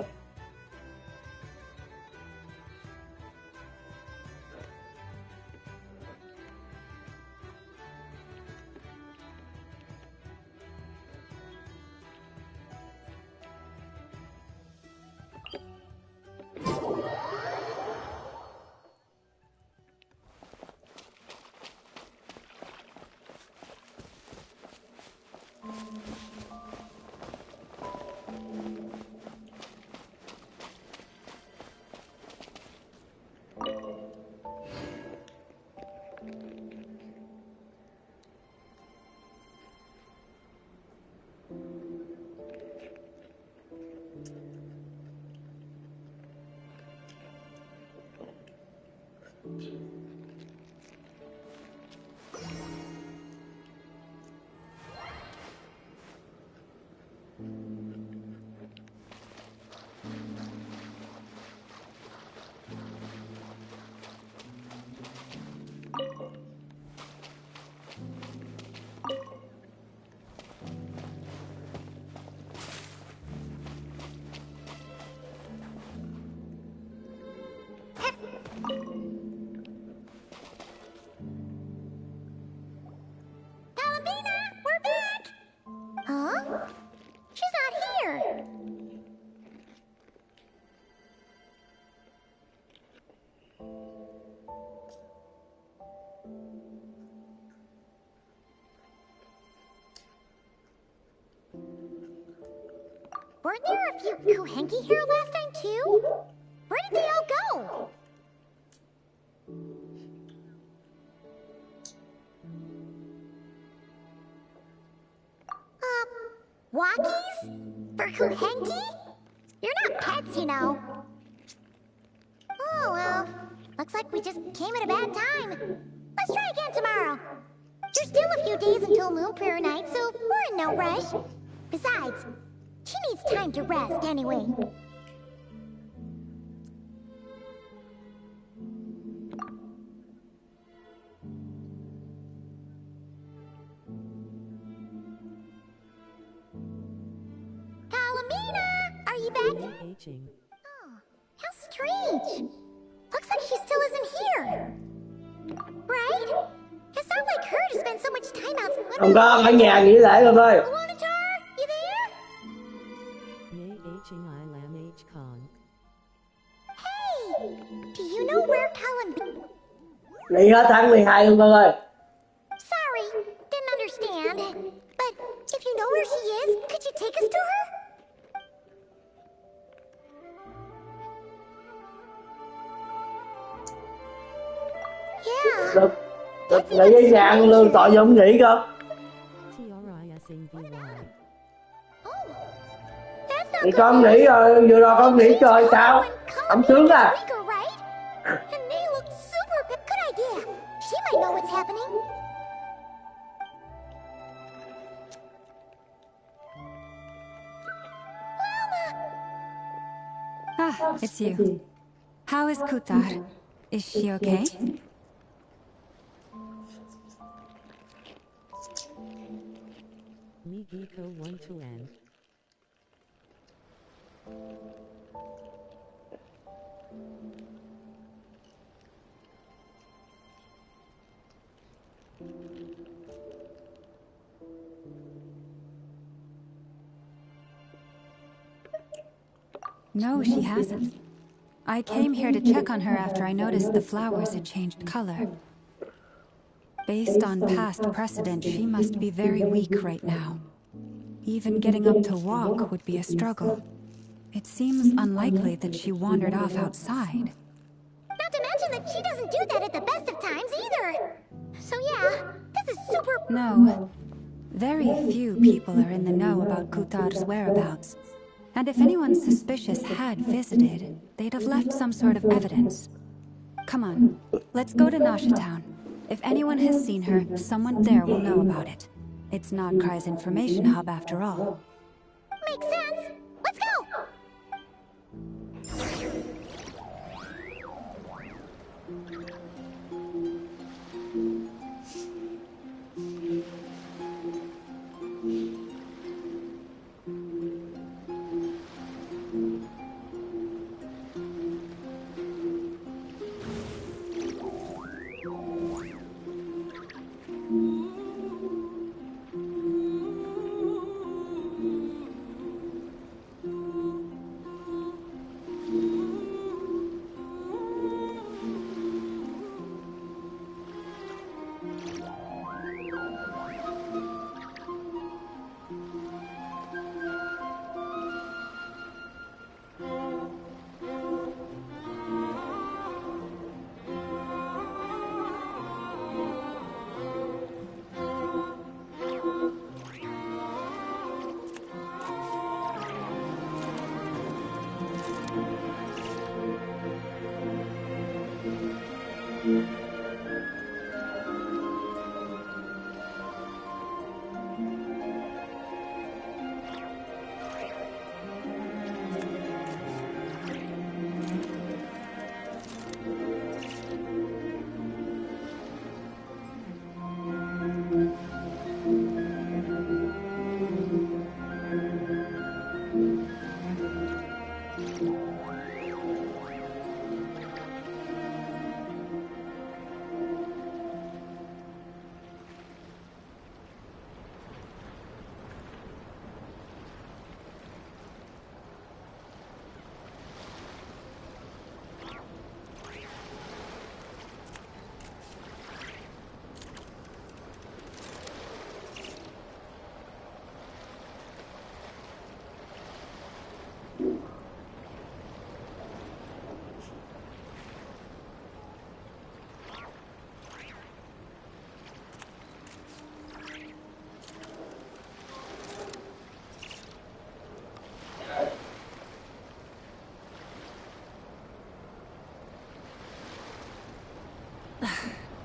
Huh? She's not here. Weren't there a few Kuhenki here last time too? Where did they all go? Walkies? For Kuhenki? You're not pets, you know. Oh, well. Looks like we just came at a bad time. Let's try again tomorrow. There's still a few days until Moon Prayer Night, so we're in no rush. Besides, she needs time to rest anyway. Are you back? Oh, how strange. Looks like she still isn't here. Right? It's not like her to spend so much time out. Không có ở nhà nghỉ lễ con ơi. You there? Hey, do you know where Colin? Nghỉ hết tháng 12 luôn con ơi. Sorry, didn't understand. But if you know where she is, could you take us to her? Yeah. Được nghỉ với nhà con lương tội không nghỉ con. Thì con nghỉ rồi, vừa rồi con nghỉ rồi sao? Không sướng à? Ah, it's you. How is Kutar? Is she okay? Migiko 1 to N. No, she hasn't. I came here to check on her after I noticed the flowers had changed color. Based on past precedent, she must be very weak right now. Even getting up to walk would be a struggle. It seems unlikely that she wandered off outside. Not to mention that she doesn't do that at the best of times either. So yeah, this is super... No. Very few people are in the know about Kutar's whereabouts. And if anyone suspicious had visited, they'd have left some sort of evidence. Come on, let's go to Nasha Town. If anyone has seen her, someone there will know about it. It's Nodkrai's information hub after all. Makes sense. Let's go!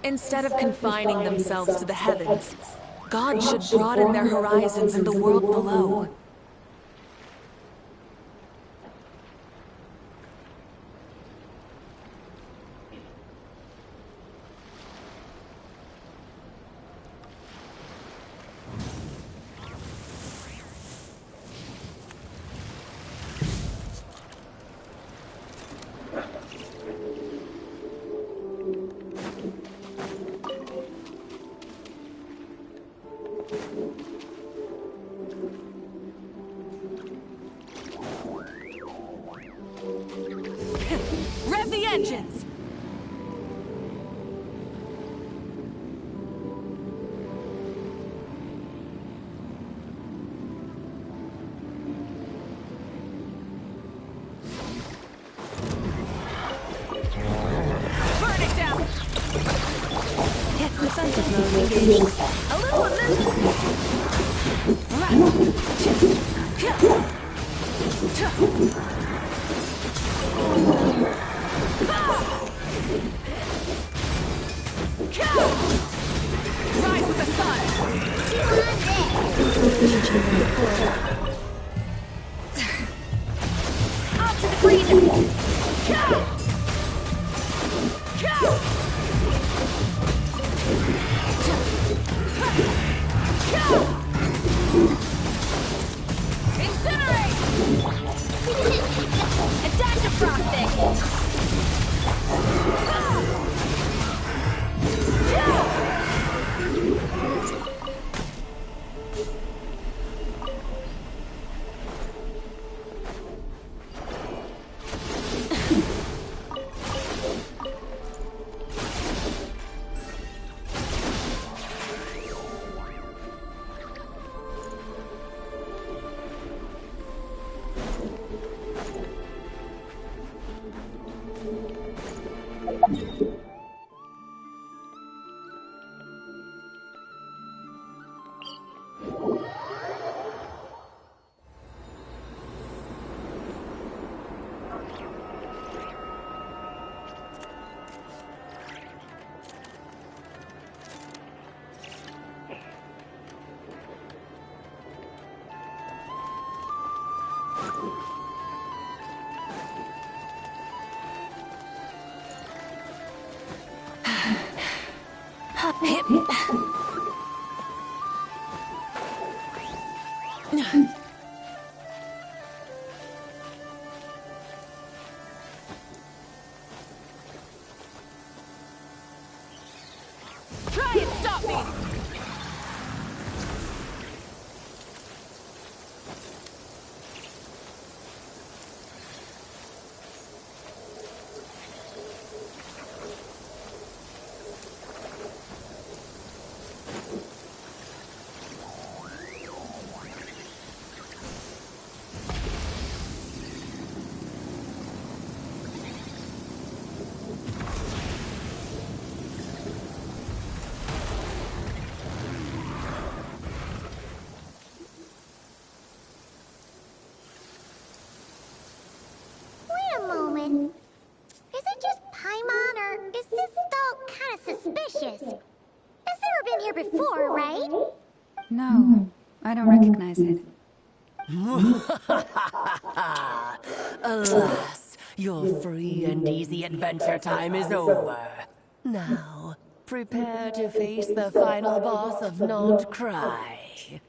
Instead of confining themselves to the heavens, God should broaden their horizons in the world below. Rev the engines! Burn it down! Defensive mode engaged. A little of Rise with the sun! Off to the freezer! Incinerate! Adaptive frosting! Try and stop me! Wait a moment. Is it just Paimon, or is this doll kind of suspicious? It's never been here before, right? No, I don't recognize it. Alas, your free and easy adventure time is over. Now, prepare to face the final boss of Nodkrai.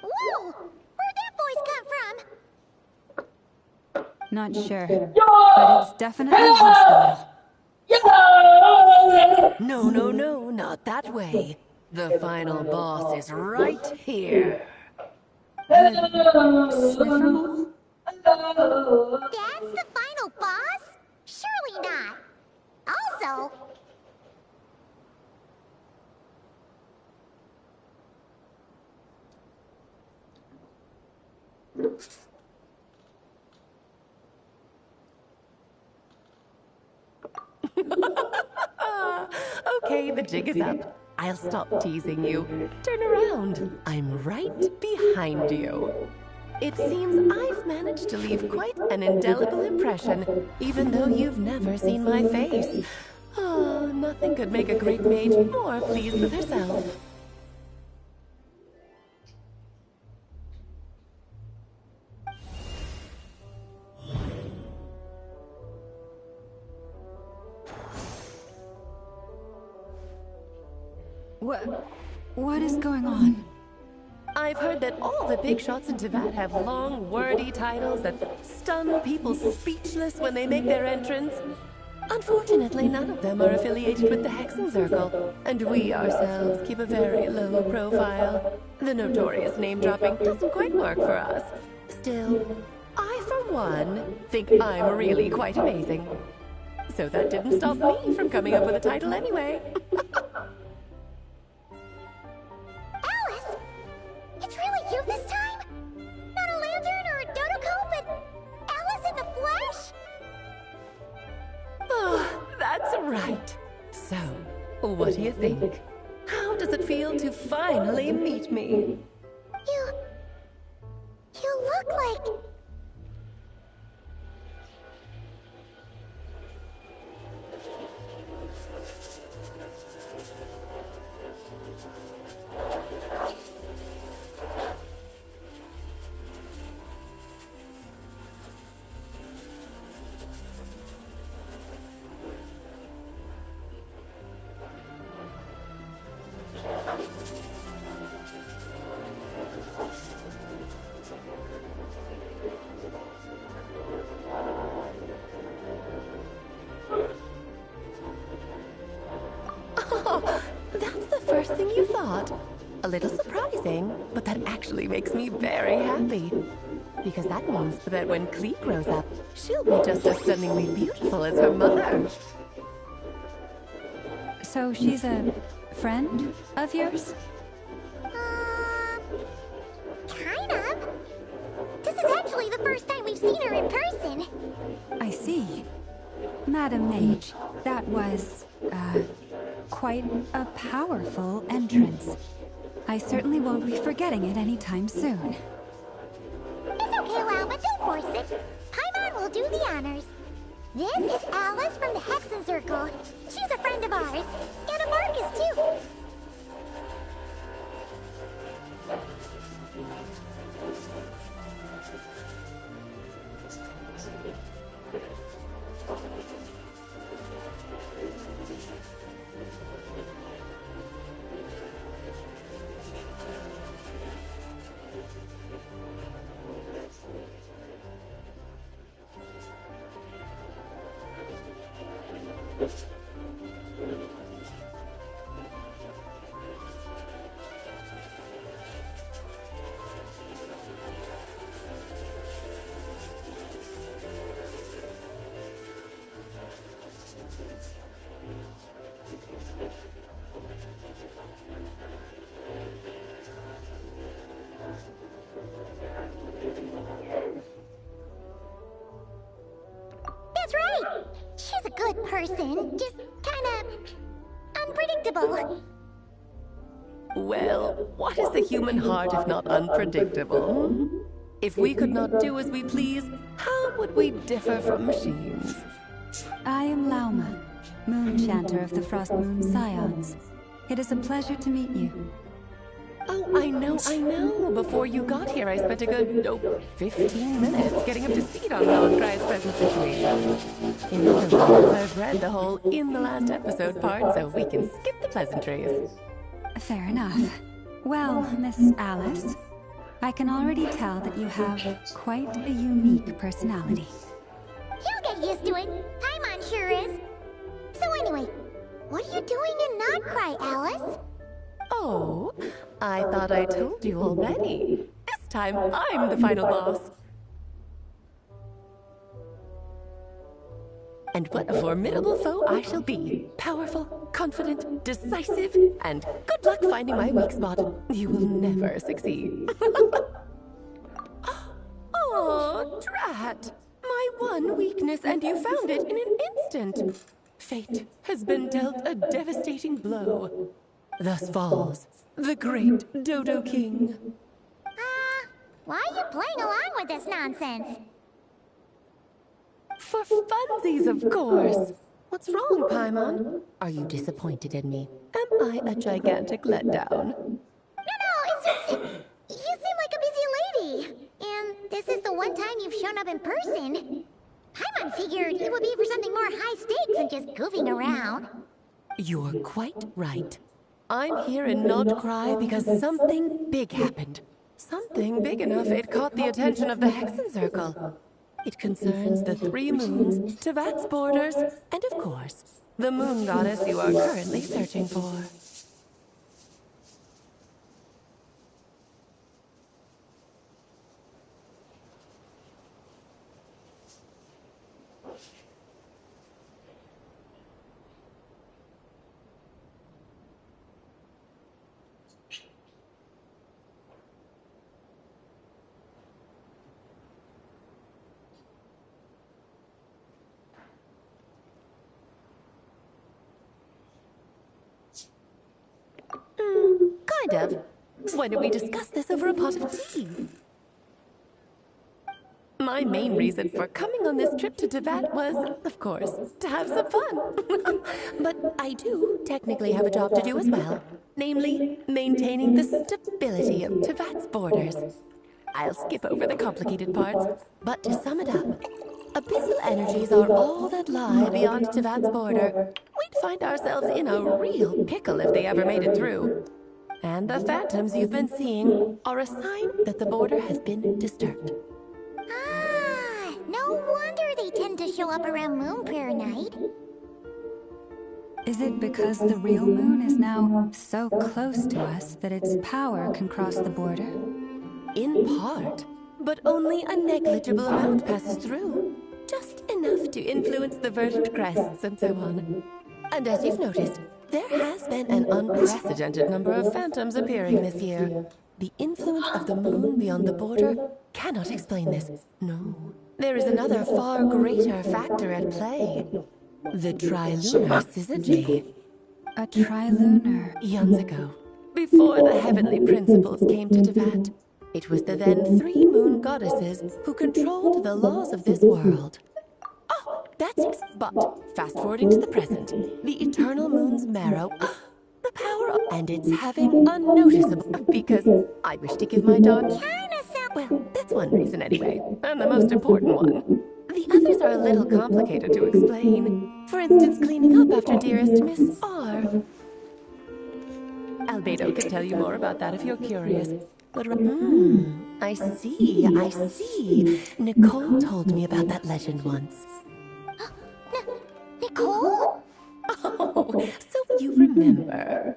Whoa! Where'd that voice come from? Not sure, but it's definitely hostile. No, no, no, not that way. The final boss is right here. Sniffermole? That's the final boss? Surely not. Also... Okay, the jig is up. I'll stop teasing you. Turn around. I'm right behind you. It seems I've managed to leave quite an indelible impression, even though you've never seen my face. Oh, nothing could make a great mage more pleased with herself. What is going on? I've heard that all the big shots in Tibet have long, wordy titles that stun people speechless when they make their entrance. Unfortunately, none of them are affiliated with the Hexen Circle, and we ourselves keep a very low profile. The notorious name-dropping doesn't quite work for us. Still, I, for one, think I'm really quite amazing. So that didn't stop me from coming up with a title anyway. Alice! It's really you this time? Not a lantern or a Dodoko, but Alice in the flesh? Oh, that's right. So, what do you think? How does it feel to finally meet me? You look like... That's the first thing you thought. A little surprising, but that actually makes me very happy. Because that means that when Klee grows up, she'll be just as stunningly beautiful as her mother. So she's a friend of yours? Kind of. This is actually the first time we've seen her in person. I see. Madam Mage, that was, quite a powerful entrance. I certainly won't be forgetting it anytime soon. It's okay, Lauma, don't force it. Paimon will do the honors. This is Alice from the Hexen Circle. She's a friend of ours. And a Marcus, too. That's right! She's a good person, just kinda unpredictable. Well, what is the human heart if not unpredictable? If we could not do as we please, how would we differ from machines? I am Lauma, Moon Chanter of the Frost Moon Scions. It is a pleasure to meet you. Oh, I know. Before you got here, I spent a good, 15 minutes getting up to speed on Nodkrai's present situation. In other words, I've read the whole in the last episode part, so we can skip the pleasantries. Fair enough. Well, Miss Alice, I can already tell that you have quite a unique personality. You'll get used to it. Paimon sure is. So anyway, what are you doing in Nodkrai, Alice? Oh, I thought I told you already. This time, I'm the final boss. And what a formidable foe I shall be. Powerful, confident, decisive, and good luck finding my weak spot. You will never succeed. Oh, drat! My one weakness, and you found it in an instant. Fate has been dealt a devastating blow. Thus falls the great Dodo King. Why are you playing along with this nonsense? For funsies, of course. What's wrong, Paimon? Are you disappointed in me? Am I a gigantic letdown? No, it's just... You seem like a busy lady. And this is the one time you've shown up in person. Paimon figured it would be for something more high stakes than just goofing around. You're quite right. I'm here in Nodkrai because something big happened. Something big enough it caught the attention of the Hexen Circle. It concerns the 3 moons, Tevat's borders, and of course, the moon goddess you are currently searching for. Kind of. Why don't we discuss this over a pot of tea? My main reason for coming on this trip to Tevat was, of course, to have some fun. But I do technically have a job to do as well. Namely, maintaining the stability of Tevat's borders. I'll skip over the complicated parts, but to sum it up, abyssal energies are all that lie beyond Tevat's border. We'd find ourselves in a real pickle if they ever made it through. And the phantoms you've been seeing are a sign that the border has been disturbed. Ah, no wonder they tend to show up around Moon Prayer Night. Is it because the real moon is now so close to us that its power can cross the border? In part, but only a negligible amount passes through. Just enough to influence the verdant crests and so on. And as you've noticed, there has been an unprecedented number of phantoms appearing this year. The influence of the moon beyond the border cannot explain this. No. There is another far greater factor at play. The trilunar syzygy. A trilunar? Eons ago, before the heavenly principles came to Tevat, it was the then 3 moon goddesses who controlled the laws of this world. Oh, but fast-forwarding to the present, the eternal moon's marrow, the power of... And it's having unnoticeable... Because I wish to give my dog... Well, that's one reason anyway, and the most important one. The others are a little complicated to explain. For instance, cleaning up after dearest Miss R. Albedo can tell you more about that if you're curious. But I see. Nicole told me about that legend once. Nicole? Oh, so you remember.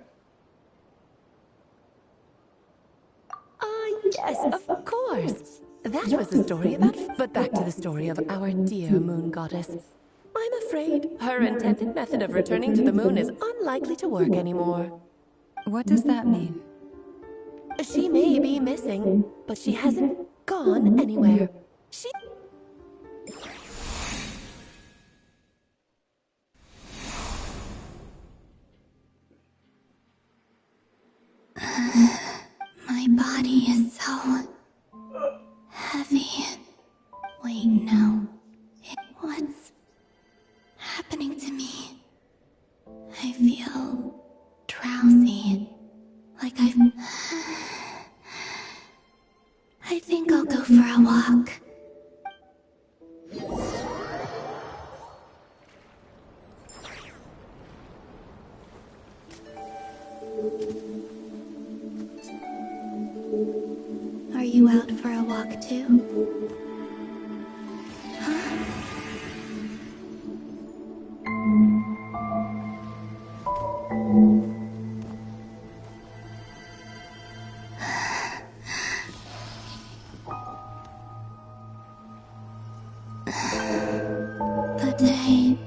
Yes, of course. That was the story about... But back to the story of our dear moon goddess. I'm afraid her intended method of returning to the moon is unlikely to work anymore. What does that mean? She may be missing, but she hasn't gone anywhere. She... My body is so... heavy. Wait, no. What's happening to me? I feel drowsy. Like I think I'll go for a walk. Are you out for a walk too? Huh? The day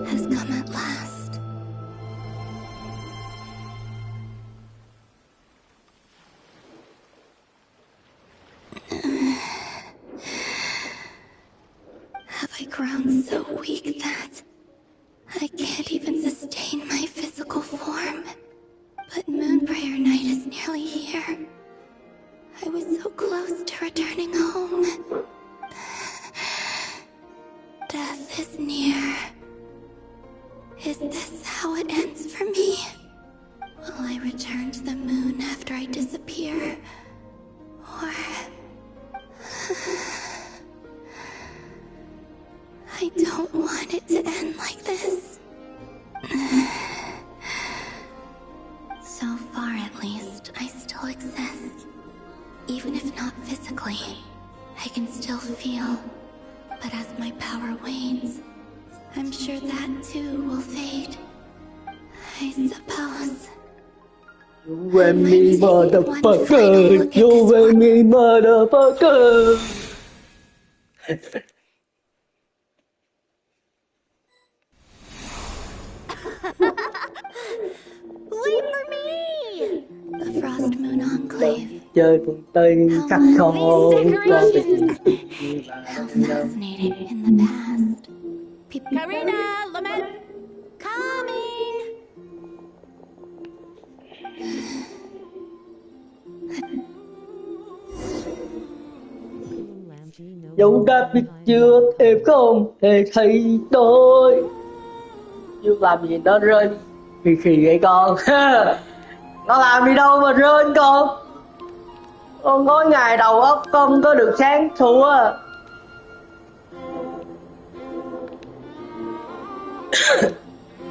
has come at last. Have I grown so weak that I can't even sustain my physical form? But Moon Prayer Night is nearly here. I was so close to returning home. Death is near. I don't want it to end like this. So far, at least, I still exist. Even if not physically, I can still feel. But as my power wanes, I'm sure that too will fade. I suppose. You and me, motherfucker. You and me, motherfucker. Wait for me! The Frost Moon Enclave. Chơi cùng tay khắc khổ. How fascinating in the past. Karina, Lament, coming! Dẫu đã biết trước em không hề thấy tôi. Chứ làm gì nó rơi khì khì vậy con. Nó làm gì đâu mà rên con. Con có ngày đầu óc không có được sáng sủa.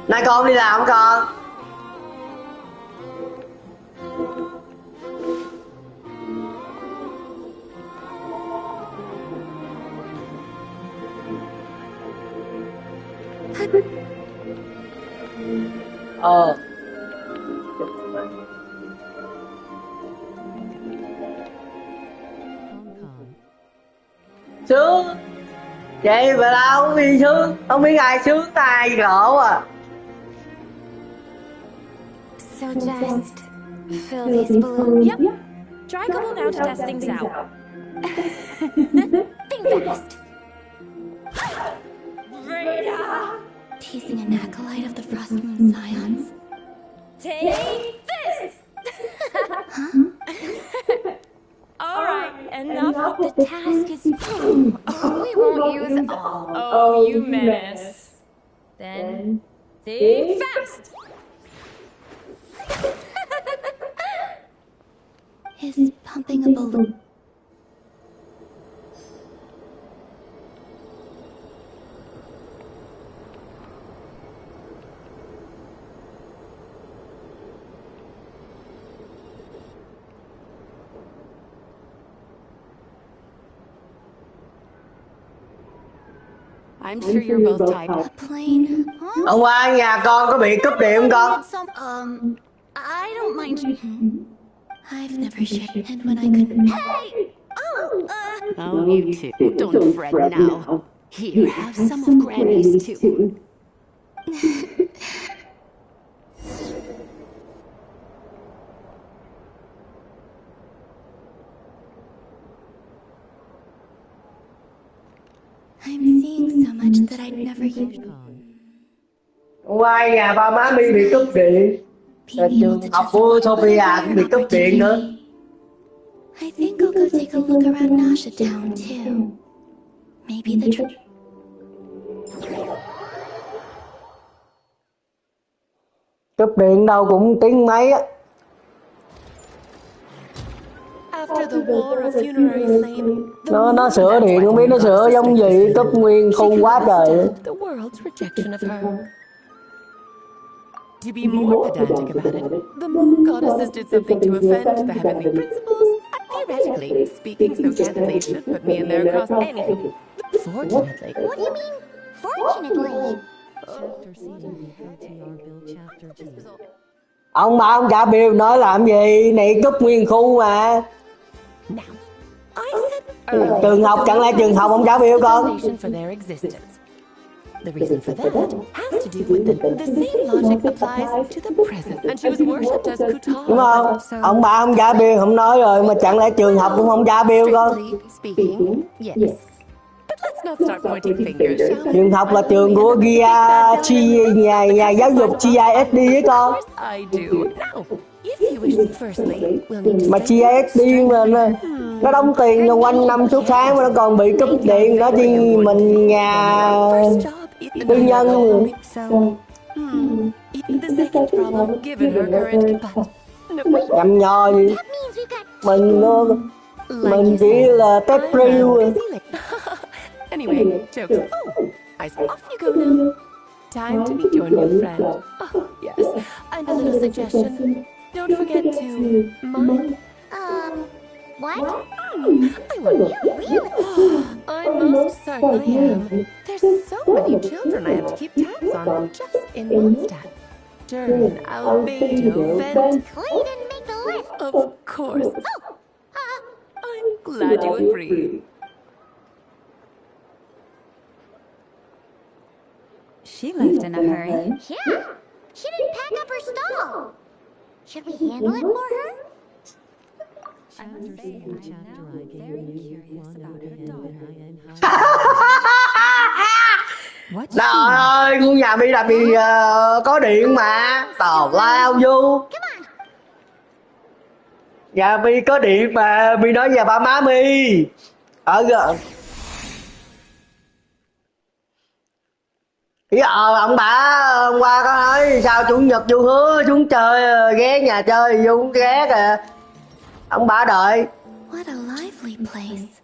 Nay con đi làm con. Sướng. Vậy mà đâu không đi sướng. Không biết ai sướng ai khổ à. So just fill these balloons. Yep. Try a couple now to test things out. Think fast. Rita! Teasing an acolyte of the Frost Moon Scions. Take this! Alright, enough. The task is done. We won't use all. Oh, you menace. Then, think fast! Is pumping a balloon. I'm sure you're both tired. A plane? Hôm qua nhà con có bị cúp điện không con? I don't mind. I've never shared and when I couldn't. Hey! Oh, you two, don't fret now. Here, have some of Granny's too. I'm seeing so much that I'd never used. Hôm qua nhà ba má mi bị cúp điện. Trường học của Sophia cũng bị cúp điện nữa. I think I'll go take a look around Nasha Town too. Maybe the Cúp điện đâu cũng tiếng mấy á. Nó sửa điện không biết nó sửa giống gì, cúp nguyên khu quá trời. To be more pedantic about it, the moon goddesses did something to offend the heavenly principles. Theoretically speaking, so candidly, it should put me in there across anything. Fortunately. What do you mean, fortunately? Ông bà ông trả bill nói làm gì, này cúp nguyên khu mà. Trường học chẳng lẽ trường học không trả bill con? The reason for that has to do with the same logic applies to the present, and she was worshipped as Kutar. Đúng không? Ông bà không trả bill không nói rồi, mà chẳng lẽ trường học cũng không trả bill con? Speaking, yes. But let's not start pointing fingers, shall we? Trường học là trường của nhà giáo dục GISD với con. I do. Now, if you wish, firstly, we'll need to mà GISD mà nó đóng tiền là quanh năm suốt tháng mà nó còn bị cúp điện nữa chứ mình nhà tư nhân. Nhầm nhò gì mình chỉ là tép riêu. Anyway, jokes. Off you go now. Time to meet your new friend. Oh, yes. And a little suggestion. Don't forget to mime. What? I want you really. I most certainly am. There's so many children I have to keep tabs on just in Mondstadt. Durin, Albedo, Vent. Clay didn't make the list. Of course. I'm glad you agree. She left in a hurry. Yeah, she didn't pack up her stall. Should we handle it for her? I must say, I'm now very curious about her daughter. What's Trời she? ơi, ngôi nhà Mi là bị có điện mà. Tào lao vô. Nhà Mi có điện mà. Mi nói nhà ba má Mi. Ông bà hôm qua có nói sao chủ nhật vô hứa xuống chơi, ghé nhà chơi vô cũng ghé kìa. Ông bà đợi. What a lively place.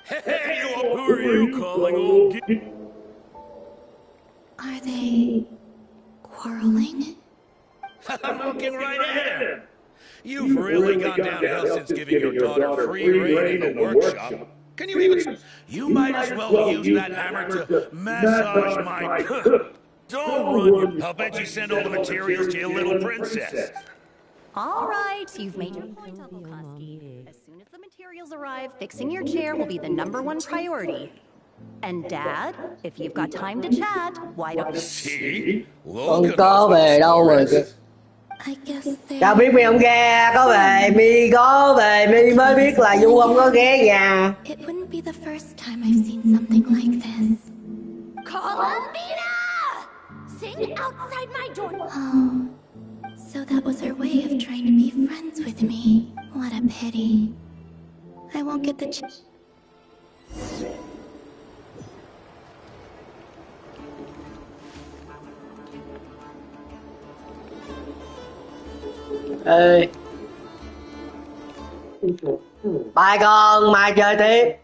Hey, who are you calling old? Are they quarreling? I'm looking right at him. You've really gone downhill since giving your daughter free rein in the workshop. Can you even... You might as well use that hammer to massage my... Don't run, you puppet. You send all the materials to your little princess. All right, you've made your point, Uncle Koski. As soon as the materials arrive, fixing your chair will be the #1 priority. And Dad, if you've got time to chat, why don't... See? Con có về đâu rồi kìa. Tao biết Mi không ghé, có về Mi có về Mi mới biết là Du không có ghé nhà. It wouldn't be the first time I've seen something like this. Columbina! Sing outside my door. Oh, so that was her way of trying to be friends with me. What a pity. I won't get the chance. Ê, bye con, mai chơi tiếp.